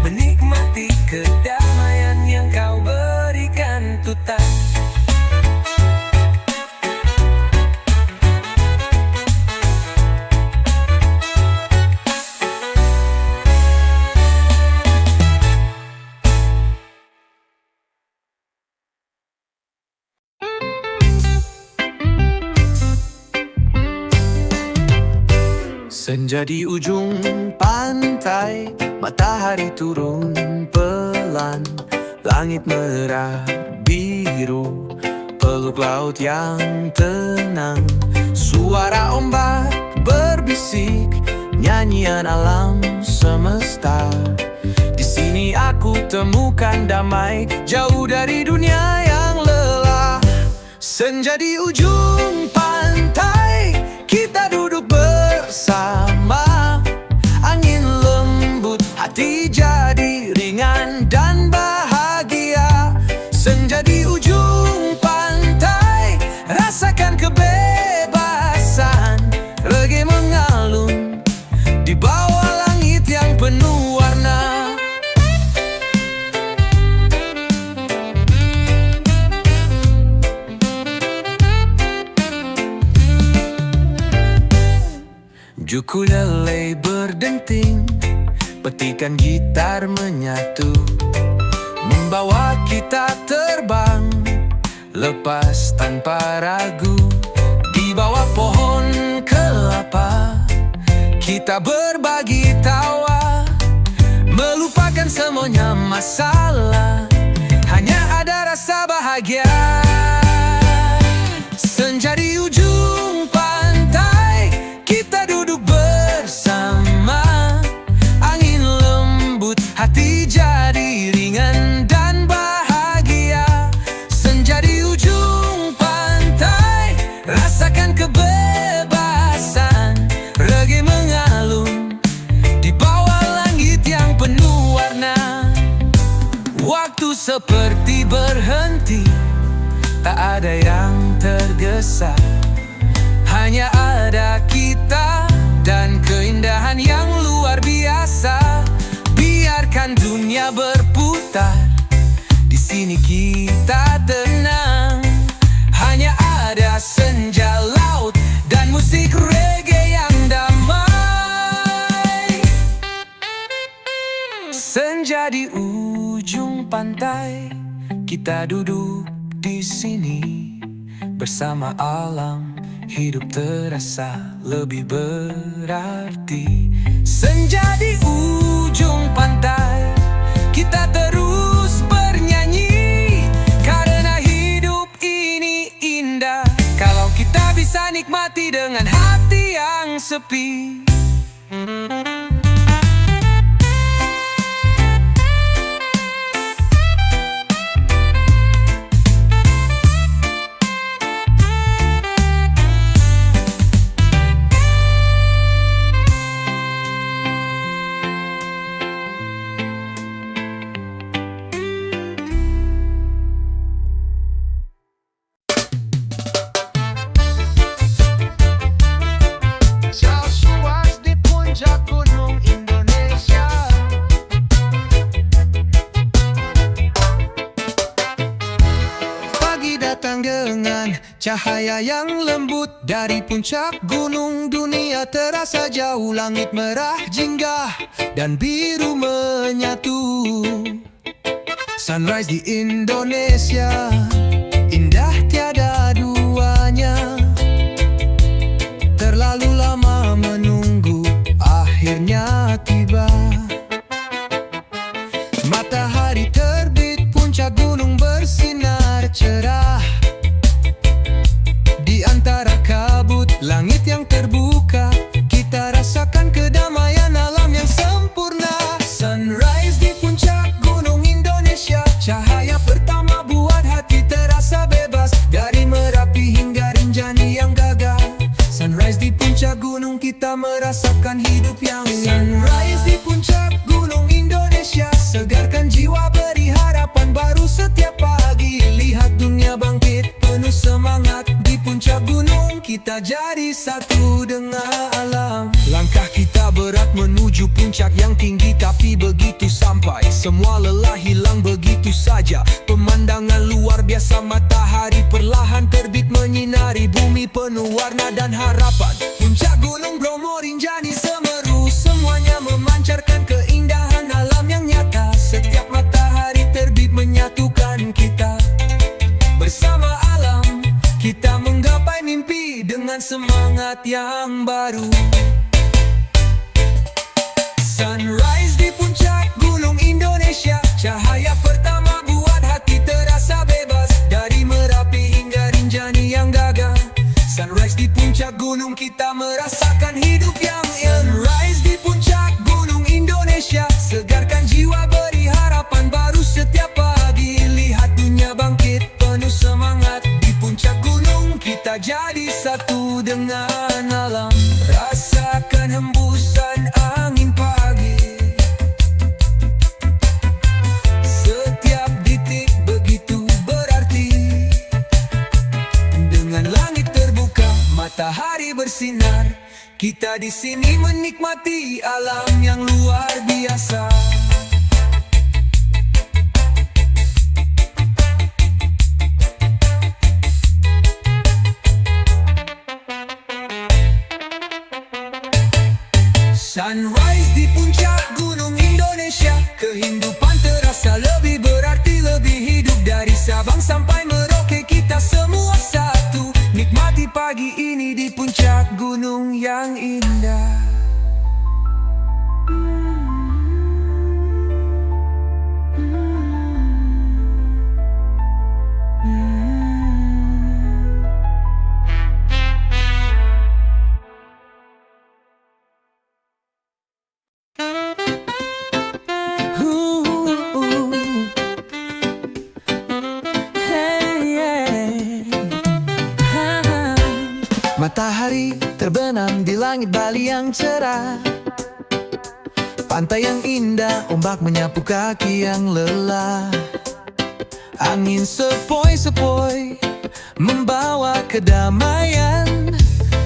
menikmati kedamaian yang kau berikan Tutan. Senja di ujung pantai, matahari turun pelan. Langit merah biru, peluk laut yang tenang. Suara ombak berbisik, nyanyian alam semesta. Di sini aku temukan damai, jauh dari dunia yang lelah. Senja di ujung pantai, kita duduk bersama. Angin lembut, hati jadi ringan dan bahagia. Senja di ujung pantai, rasakan kebebasan. Reggae mengalun di bawah langit yang penuh warna. Ukulele berdenting, petikan gitar menyatu, membawa kita terbang lepas tanpa ragu. Di bawah pohon kelapa, kita berbagi tawa, melupakan semuanya masalah, hanya ada rasa bahagia. Senja di ujung pantai, kita duduk bersama. Angin lembut, hati jadi ringan dan bahagia. Senja di ujung pantai, rasakan kebebasan. Reggae mengalun di bawah langit yang penuh warna. Waktu seperti berhenti, tak ada yang tergesa, hanya ada kita dan keindahan yang luar biasa. Biarkan dunia berputar, di sini kita tenang. Hanya ada senja, laut, dan musik reggae yang damai. Senja di ujung pantai, kita duduk di sini bersama alam. Hidup terasa lebih berarti. Senja di ujung pantai, kita terus bernyanyi, karena hidup ini indah kalau kita bisa nikmati dengan hati yang sepi. Cahaya yang lembut dari puncak gunung, dunia terasa jauh, langit merah jingga dan biru menyatu. Sunrise di Indonesia, indah tiada duanya. Terlalu lama menunggu, akhirnya tiba. Matahari terbit, puncak gunung bersinar cerah. Di antara kabut, langit yang terbuka, kita rasakan kedamaian alam yang sempurna. Sunrise di puncak gunung Indonesia, cahaya pertama buat hati terasa bebas. Dari Merapi hingga Rinjani yang gagah, sunrise di puncak gunung kita merasakan hidup yang Sunrise di puncak gunung Indonesia, segarkan jiwa, beri harapan baru setiap pagi. Lihat dunia bangkit penuh semangat, di puncak gunung kita jadi satu dengan alam. Langkah kita berat menuju puncak yang tinggi, tapi begitu sampai semua lelah hilang begitu saja. Pemandangan luar biasa, matahari perlahan terbit menyinari bumi penuh warna dan harapan. Puncak gunung Bromo, Rinjani, Semeru, semuanya memancarkan keindahan alam yang nyata. Setiap matahari terbit menyatukan kita. Bersama alam kita menggapai mimpi dengan semangat yang baru. Sunrise di puncak gunung Indonesia, cahaya pertama buat hati terasa bebas. Dari Merapi hingga Rinjani yang gagah, sunrise di puncak gunung kita merasakan hidup yang Sunrise di puncak gunung Indonesia, segarkan jiwa, beri harapan baru setiap pagi. Lihat dunia bangkit penuh semangat, di puncak gunung kita jadi satu dengan alam. Rasakan hembusan angin pagi, setiap detik begitu berarti. Dengan langit terbuka, matahari bersinar, kita di sini menikmati alam yang luar biasa. Sunrise di puncak gunung Indonesia, kehidupan terasa lebih berarti, lebih hidup. Dari Sabang sampai Merauke kita semua satu, nikmati pagi ini di puncak gunung yang indah. Matahari terbenam di langit Bali yang cerah, pantai yang indah, ombak menyapu kaki yang lelah. Angin sepoi-sepoi membawa kedamaian.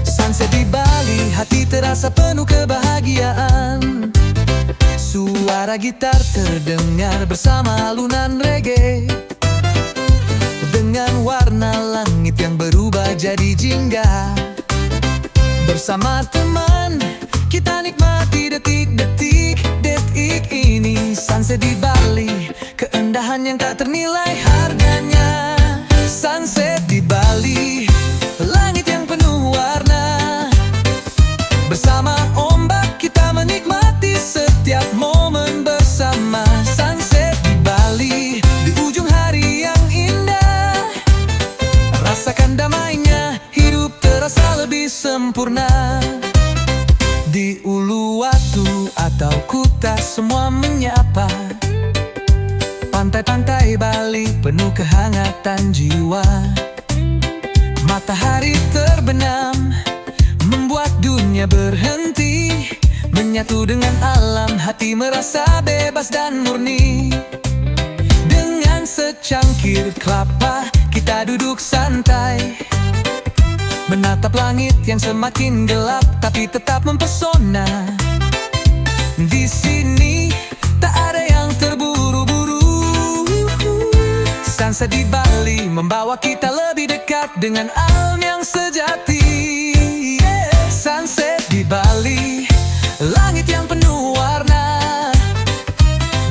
Sunset di Bali, hati terasa penuh kebahagiaan. Suara gitar terdengar bersama alunan reggae, dengan warna langit yang berubah jadi jingga. Bersama teman kita nikmati detik-detik ini. Sunset di Bali, keindahan yang tak ternilai harganya. Sunset di Bali, langit yang penuh warna. Bersama ombak kita menikmati setiap momen bersama. Sunset di Bali, di ujung hari yang indah. Rasakan damainya, hidup terasa lebih sempurna. Di Uluwatu atau Kuta semua menyapa. Pantai-pantai Bali penuh kehangatan jiwa. Matahari terbenam membuat dunia berhenti. Menyatu dengan alam, hati merasa bebas dan murni. Dengan secangkir kelapa kita duduk santai, menatap langit yang semakin gelap tapi tetap mempesona. Di sini tak ada yang terburu-buru. Sunset di Bali membawa kita lebih dekat. dekat dengan alam yang sejati. Sunset di Bali, langit yang penuh warna.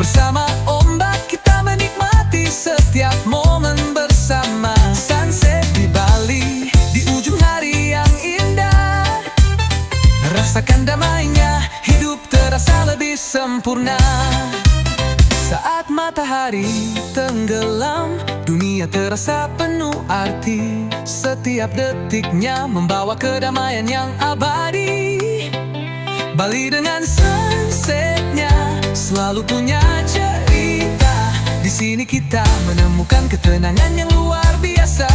Bersama ombak kita menikmati setiap momen bersama. Sunset di Bali, di ujung hari yang indah. Rasakan damainya, hidup terasa lebih sempurna. Saat matahari tenggelam, dunia terasa penuh arti. Setiap detiknya membawa kedamaian yang abadi. Bali dengan sunsetnya selalu punya cerita. Di sini kita menemukan ketenangan yang luar biasa.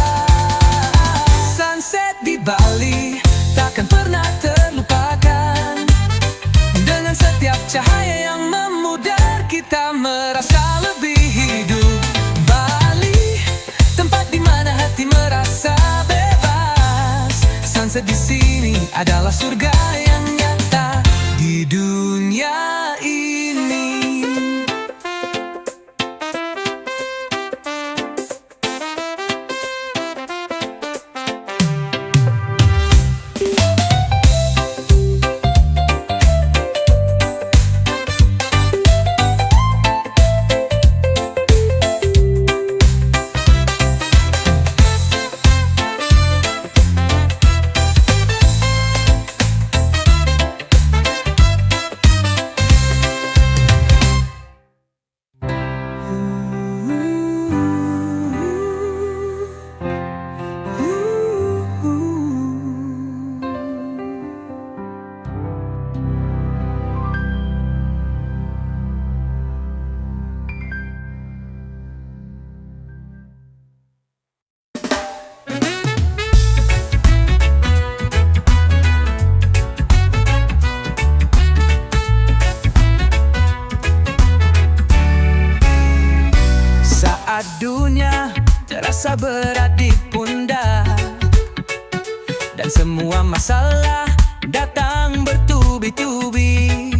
Sunset di Bali takkan pernah terlupakan. Dengan setiap cahaya yang memudar, kita merasa lebih hidup. Bali, tempat di mana hati merasa bebas. Sunset di sini adalah surga yang nyata di dunia ini. Dunia terasa berat di pundak, dan semua masalah datang bertubi-tubi.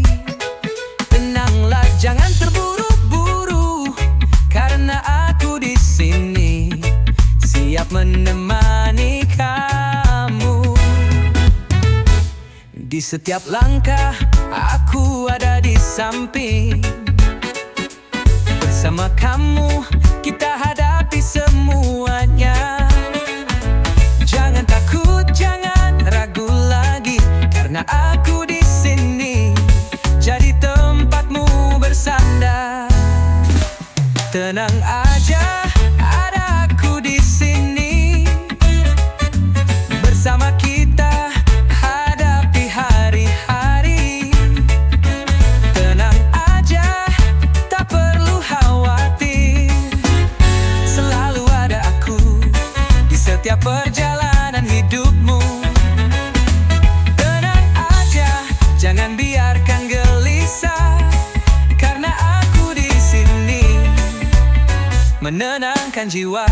Tenanglah, jangan terburu-buru, karena aku di sini siap menemani kamu. Di setiap langkah aku ada di samping. Bersama kamu kita hadapi semuanya. Jangan takut, jangan ragu lagi, karena aku di sini jadi tempatmu bersandar. Tenang aja, ada aku di sini. Bersama kita hadapi hari-hari. Tenang aja, tak perlu khawatir. Selalu ada aku di setiap perjalanan hidupmu. Tenang aja, jangan biarkan gelisah, karena aku di sini menenangkan jiwa.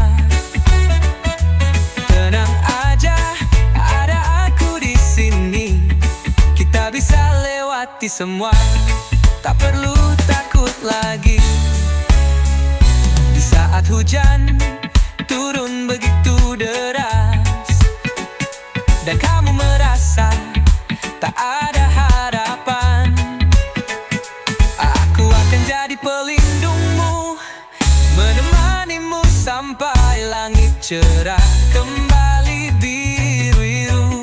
Tenang aja, ada aku di sini. Kita bisa lewati semua, tak perlu takut lagi. Di saat hujan turun begitu deras, dan kamu merasa tak ada harapan, aku akan jadi pelindungmu, menemanimu sampai langit cerah kembali biru-biru.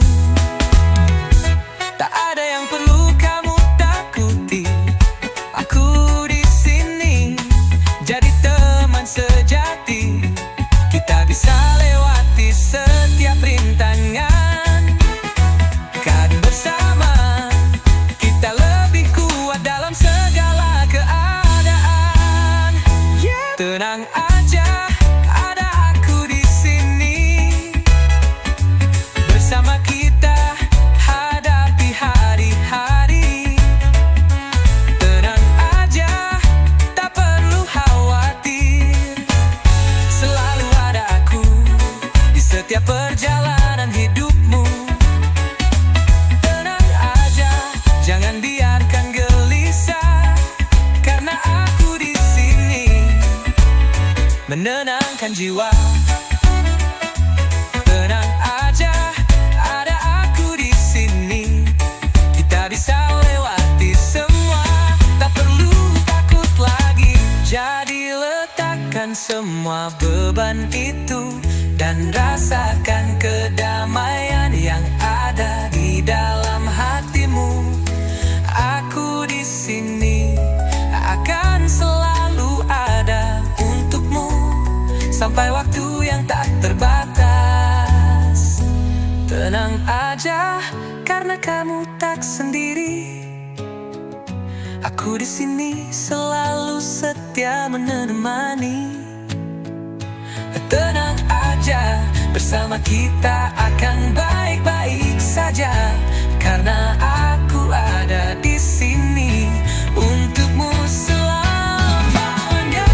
Tak ada yang perlu kamu takuti, aku di sini jadi teman sejati. Kita bisa lewati setiap rintangan, kan bersama kita lebih kuat dalam segala keadaan. Tenang aja, ada aku di sini. Bersama kita hadapi hari-hari. Tenang aja, tak perlu khawatir. Selalu ada aku di setiap perjalanan hidupmu. Tenang aja, jangan biarkan gelisah, karena aku di sini menenangkan jiwa. semua beban itu dan rasakan kedamaian yang ada di dalam hatimu. Aku di sini akan selalu ada untukmu sampai waktu yang tak terbatas. Tenang aja karena kamu tak sendiri. Aku di sini selalu setia menemani. Tenang aja, bersama kita akan baik-baik saja karena aku ada di sini untukmu selamanya.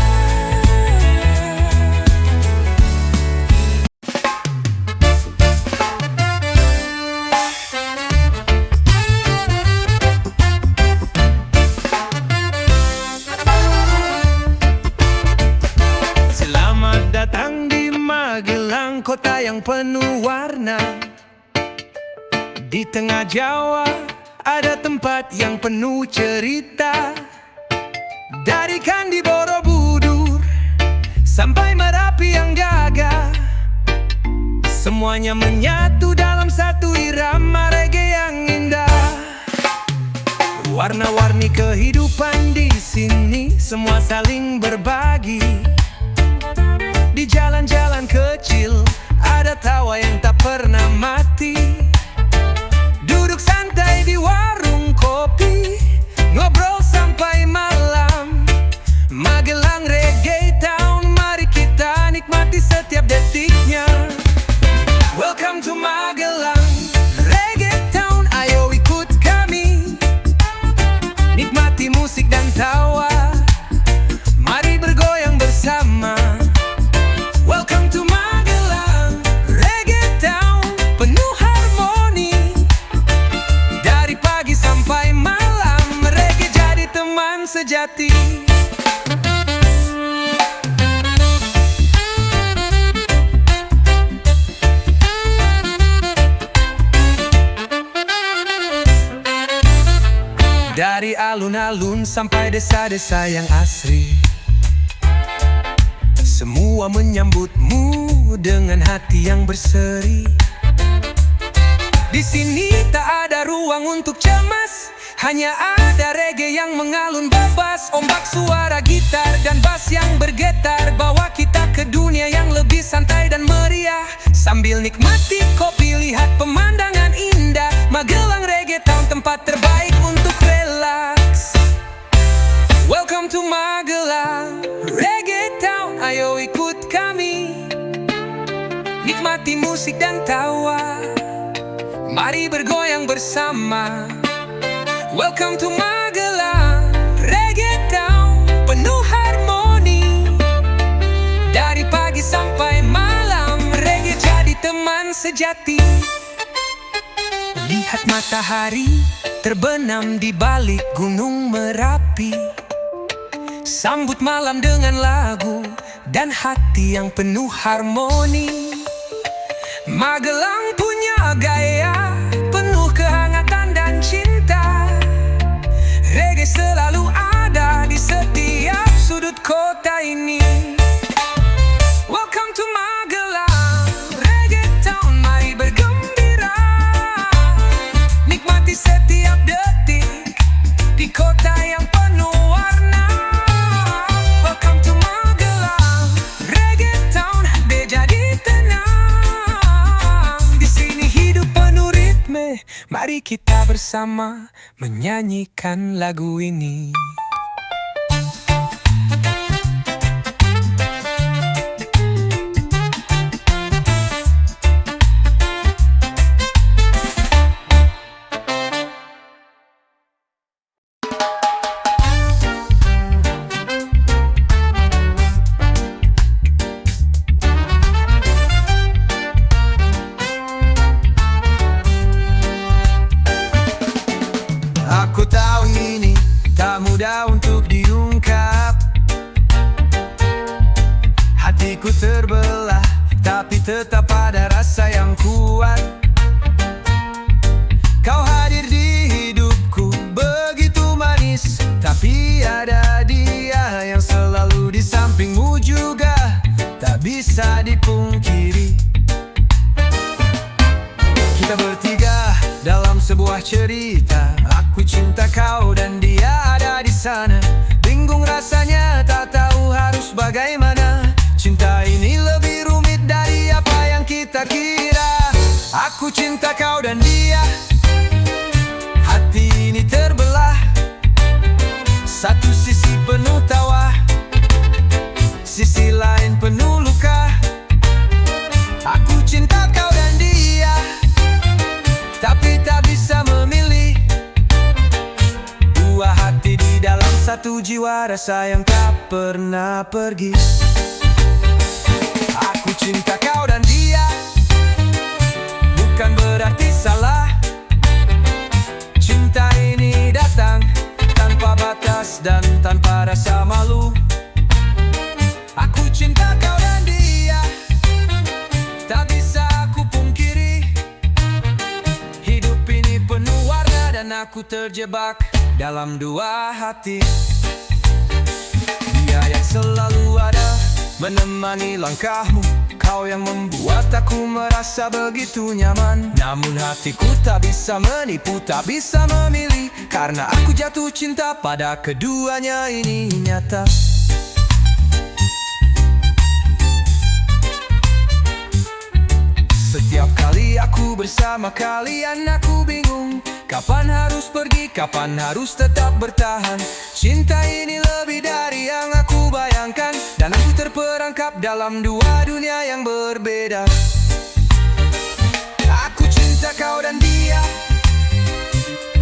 Selamat datang di Magelang, kota yang penuh warna. Di tengah Jawa ada tempat yang penuh cerita. Dari Candi Borobudur sampai Merapi yang gagah, semuanya menyatu dalam satu irama reggae yang indah. Warna-warni kehidupan di sini semua saling berbagi. Di jalan-jalan kecil ada tawa yang tak pernah mati. Duduk santai di warung kopi, ngobrol sampai malam. Magelang Reggae Town, mari kita nikmati setiap detiknya. Welcome to Magelang Reggae Town, ayo ikut kami. Nikmati musik dan tawa, mari bergoyang bersama. Welcome to Magelang Reggae Town, penuh harmoni. Dari pagi sampai malam, reggae jadi teman sejati. Dari alun-alun sampai desa-desa yang asri, semua menyambutmu dengan hati yang berseri. Di sini tak ada ruang untuk cemas, hanya ada reggae yang mengalun bebas. Ombak suara gitar dan bass yang bergetar bawa kita ke dunia yang lebih santai dan meriah. Sambil nikmati kopi, lihat pemandangan indah. Magelang Reggae Town, tempat terbaik untuk relaks. Welcome to Magelang Reggae Town, ayo ikut kami. Nikmati musik dan tawa, mari bergoyang bersama. Welcome to Magelang Reggae Town, penuh harmoni. Dari pagi sampai malam, reggae jadi teman sejati. Lihat matahari terbenam di balik gunung Merapi. Sambut malam dengan lagu dan hati yang penuh harmoni. Magelang punya gaya penuh kehangatan dan cinta. Reggae selalu ada di setiap sudut kota ini. Welcome to Magelang Reggae Town, mari bergembira. Nikmati setiap detik di kota yang penuh warna. Welcome to Magelang Reggae Town, deh jadi tenang. Di sini hidup penuh ritme, mari kita bersama menyanyikan lagu ini. Aku tahu ini tak mudah untuk diungkap. Hatiku terbelah, tapi tetap ada rasa yang kuat. Kau hadir di hidupku begitu manis, tapi ada dia yang selalu di sampingmu juga. bisa dipungkiri. Kita bertiga dalam sebuah cerita. Aku cinta kau dan dia ada di sana. Bingung rasanya, tak tahu harus bagaimana. Cinta ini lebih rumit dari apa yang kita kira. Aku cinta kau dan dia, hati ini terbelah. Satu sisi penuh tawa, sisi lain penuh luka. Aku cinta kau dan dia, tapi tak bisa memilih. Dua hati di dalam satu jiwa, rasa yang tak pernah pergi. Aku cinta kau dan dia, bukan berarti salah. Cinta ini datang tanpa batas dan tanpa rasa malu. Aku cinta kau dan dia, tak bisa aku pungkiri. Hidup ini penuh warna dan aku terjebak dalam dua hati. Dia yang selalu ada menemani langkahmu, kau yang membuat aku merasa begitu nyaman. Namun hatiku tak bisa menipu, tak bisa memilih, karena aku jatuh cinta pada keduanya, ini nyata. Setiap kali aku bersama kalian, aku bingung kapan harus pergi, kapan harus tetap bertahan. Cinta ini lebih dari yang aku bayangkan, dan aku terperangkap dalam dua dunia yang berbeda. Aku cinta kau dan dia,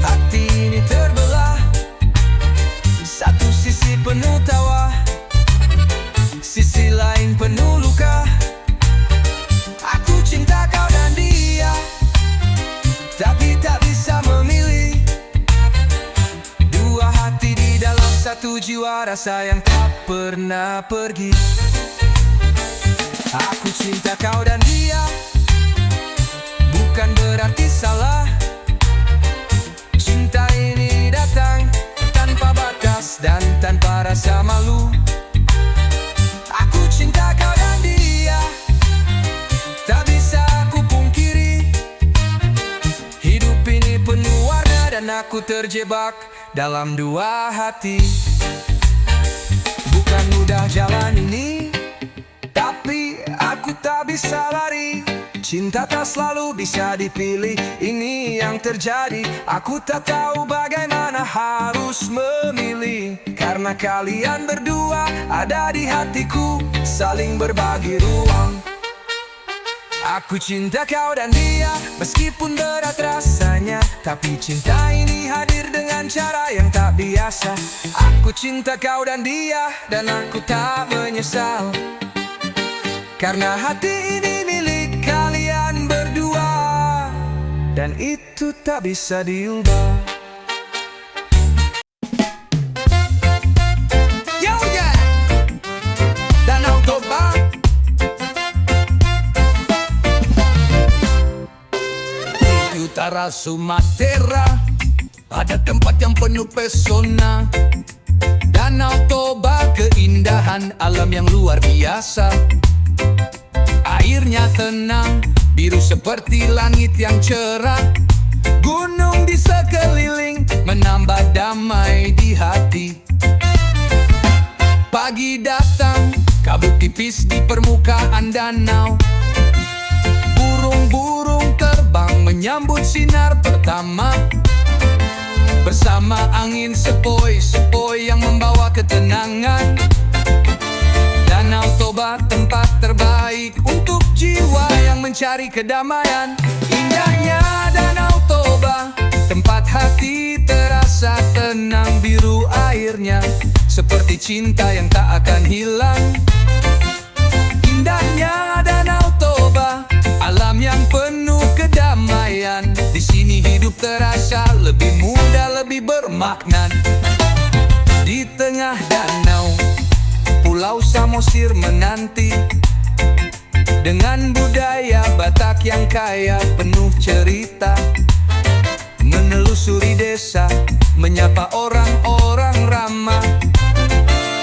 hati ini terbelah. Satu sisi penuh tawa, sisi lain penuh luka. Aku cinta kau dan dia, tapi tak bisa memilih. Dua hati di dalam satu jiwa, rasa yang tak pernah pergi. Aku cinta kau dan dia, bukan berarti salah. Cinta ini datang tanpa batas dan tanpa rasa malu. Aku cinta kau dan dia, tak bisa aku pungkiri. Hidup ini penuh warna dan aku terjebak dalam dua hati. Bukan mudah jalan ini, tapi aku tak bisa lari. Cinta tak selalu bisa dipilih, ini yang terjadi. Aku tak tahu bagaimana harus memilih, karena kalian berdua ada di hatiku, saling berbagi ruang. Aku cinta kau dan dia, meskipun berat rasanya, tapi cinta ini hadir dengan cara yang tak biasa. Aku cinta kau dan dia, dan aku tak menyesal, karena hati ini milik kalian berdua, dan itu tak bisa diubah. Yo yeah, Danau Toba. Di utara Sumatera ada tempat yang penuh pesona, Danau Toba, keindahan alam yang luar biasa. Airnya tenang, biru seperti langit yang cerah. Gunung di sekeliling menambah damai di hati. Pagi datang, kabut tipis di permukaan danau. Burung-burung terbang menyambut sinar pertama. Bersama angin sepoi-sepoi yang membawa ketenangan. Danau Toba tempat terbaik untuk jiwa yang mencari kedamaian. Indahnya Danau Toba, tempat hati terasa tenang. Biru airnya seperti cinta yang tak akan hilang. Indahnya Danau Toba, alam yang penuh kedamaian. Di sini hidup terasa lebih mudah, lebih bermakna. Di tengah danau, Pulau Samosir menanti, dengan budaya Batak yang kaya penuh cerita. Menelusuri desa, menyapa orang-orang ramah.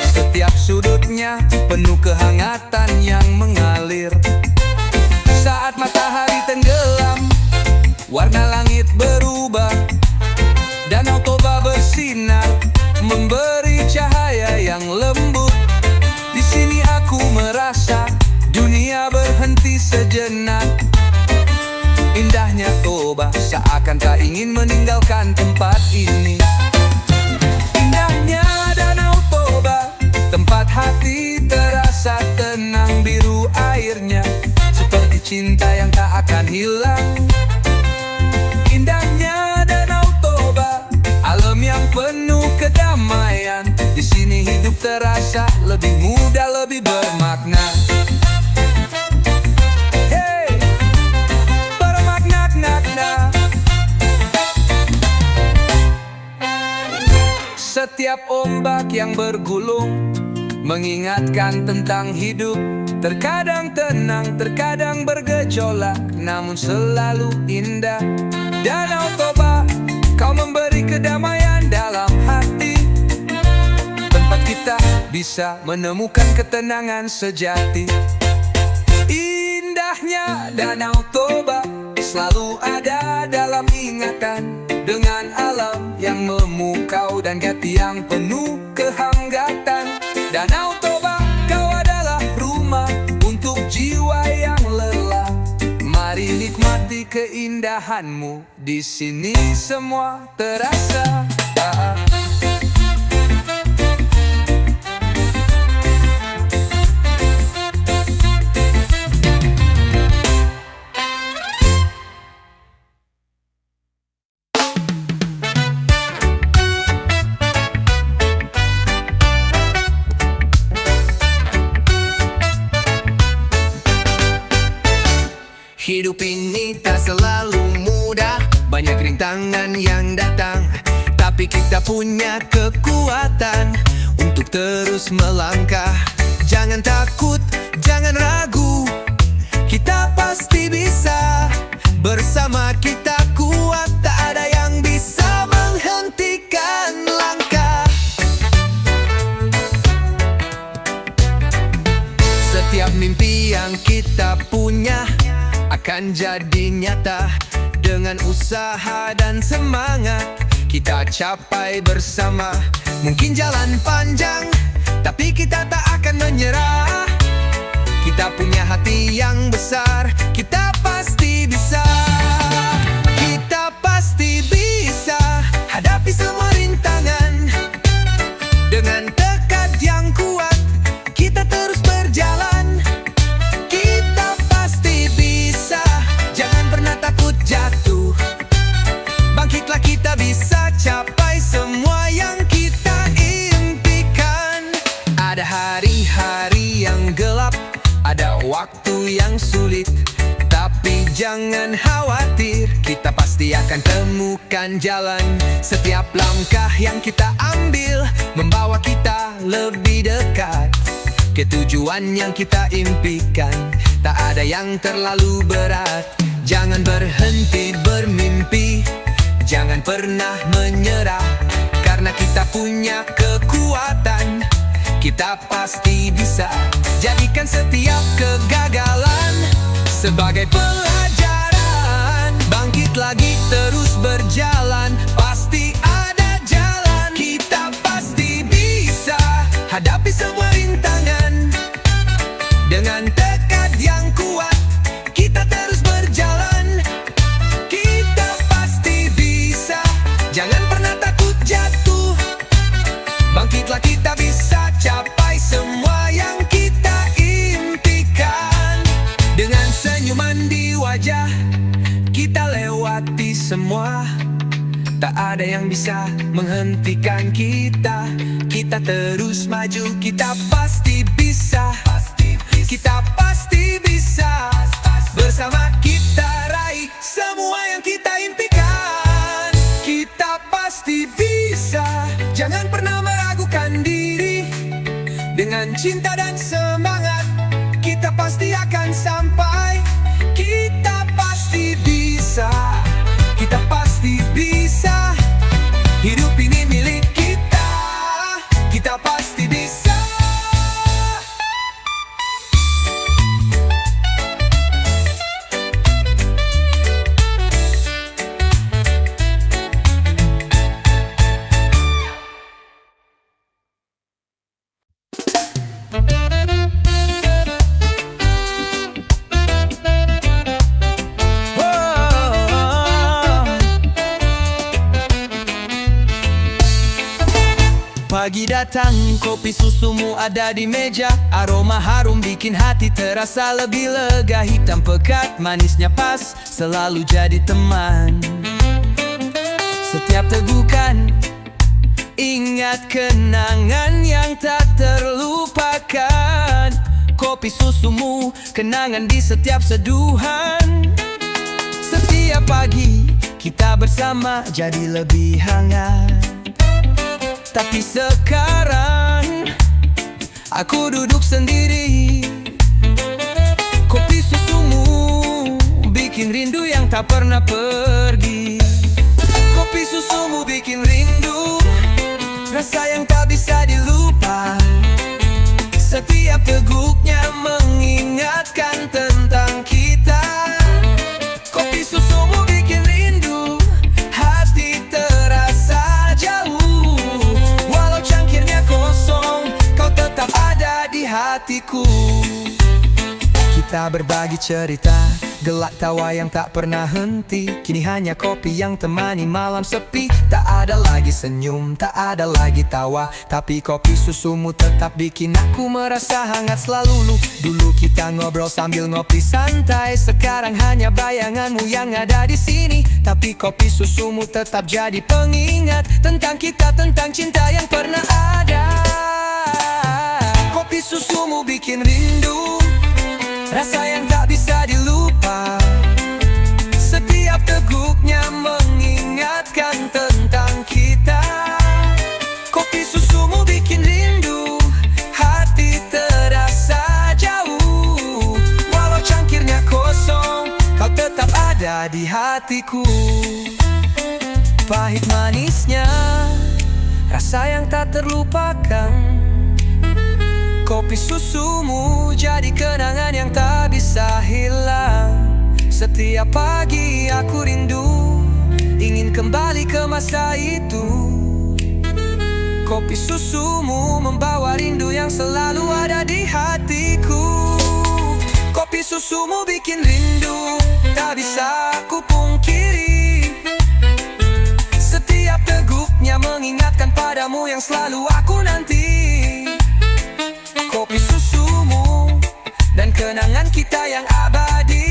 Setiap sudutnya penuh kehangatan yang mengalir. memberi cahaya yang lembut. Di sini aku merasa dunia berhenti sejenak. Indahnya Toba, seakan tak ingin meninggalkan tempat ini. Indahnya Danau Toba, tempat hati terasa tenang. Biru airnya seperti cinta yang tak akan hilang. Indahnya Danau Toba, alam yang penuh kedamaian. Di sini hidup terasa lebih mudah, lebih bermakna. Setiap ombak yang bergulung mengingatkan tentang hidup. Terkadang tenang, terkadang bergejolak, namun selalu indah. Danau Toba, kau memberi kedamaian dalam hati. Tempat kita bisa menemukan ketenangan sejati. Indahnya Danau Toba selalu ada dalam ingatan. Dengan alam yang memukau dan hati yang penuh kehanggatan. Danau Toba, kau adalah rumah untuk jiwa yang lelah. Mari nikmati keindahanmu, di sini semua terasa. Hidup ini tak selalu mudah, banyak rintangan yang datang. Tapi kita punya kekuatan untuk terus melangkah. Jangan takut, jangan ragu, kita pasti bisa. Bersama kita kuat, tak ada yang bisa menghentikan langkah. Setiap mimpi yang kita punya akan jadi nyata. Dengan usaha dan semangat kita capai bersama. Mungkin jalan panjang, tapi kita tak akan menyerah. Kita punya hati yang besar, kita pasti bisa. Kita pasti bisa hadapi semua rintangan. Dengan tekad yang kuat, kita terus berjalan. Jatuh, bangkitlah, kita bisa capai semua yang kita impikan. Ada hari-hari yang gelap, ada waktu yang sulit, tapi jangan khawatir, kita pasti akan temukan jalan. Setiap langkah yang kita ambil membawa kita lebih dekat ke tujuan yang kita impikan. Tak ada yang terlalu berat. Jangan berhenti bermimpi, jangan pernah menyerah. Karena kita punya kekuatan, kita pasti bisa. Jadikan setiap kegagalan sebagai pelajaran. Bangkit lagi, terus berjalan, pasti ada jalan. Kita pasti bisa hadapi semua rintangan. Dengan tekad yang kuat, kita terus berjalan. Kita pasti bisa, jangan pernah takut jatuh. Bangkitlah, kita bisa capai semua yang kita impikan. Dengan senyuman di wajah, kita lewati semua. Tak ada yang bisa menghentikan kita. Kita terus maju, kita pasti bisa. Kita pasti bisa. Bersama kita raih semua yang kita impikan. Kita pasti bisa, jangan pernah meragukan diri. Dengan cinta dan semangat, kita pasti akan sampai. Kita pasti bisa, kita pasti bisa. Hidup ini milik kita, kita pasti bisa. pagi datang, kopi susumu ada di meja. Aroma harum bikin hati terasa lebih lega. Hitam pekat, manisnya pas, selalu jadi teman. Setiap tegukan, ingat kenangan yang tak terlupakan. Kopi susumu, kenangan di setiap seduhan. Setiap pagi, kita bersama jadi lebih hangat. Tapi sekarang, aku duduk sendiri. Kopi susumu bikin rindu yang tak pernah pergi. Kopi susumu bikin rindu, rasa yang tak bisa dilupa. Setiap teguknya mengingatkan tentang kita. Kopi susumu bikin rindu, hati terasa jauh. Walau cangkirnya kosong, kau tetap ada di hatiku. Kita berbagi cerita, gelak tawa yang tak pernah henti. Kini hanya kopi yang temani malam sepi. Tak ada lagi senyum, tak ada lagi tawa, tapi kopi susumu tetap bikin aku merasa hangat selalu. Dulu kita ngobrol sambil ngopi santai, sekarang hanya bayanganmu yang ada di sini. Tapi kopi susumu tetap jadi pengingat tentang kita, tentang cinta yang pernah ada. Kopi susumu bikin rindu, rasa yang tak bisa dilupa. Setiap teguknya mengingatkan tentang kita. Kopi susumu bikin rindu, hati terasa jauh. Walau cangkirnya kosong, kau tetap ada di hatiku. Pahit manisnya, rasa yang tak terlupakan. Kopi susumu jadi kenangan yang tak bisa hilang. Setiap pagi aku rindu, ingin kembali ke masa itu. Kopi susumu membawa rindu yang selalu ada di hatiku. Kopi susumu bikin rindu, tak bisa ku pungkiri. Setiap teguknya mengingatkan padamu yang selalu aku nanti. Kopi susumu dan kenangan kita yang abadi,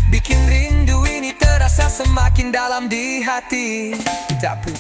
bikin rindu ini terasa semakin dalam di hati. Tapi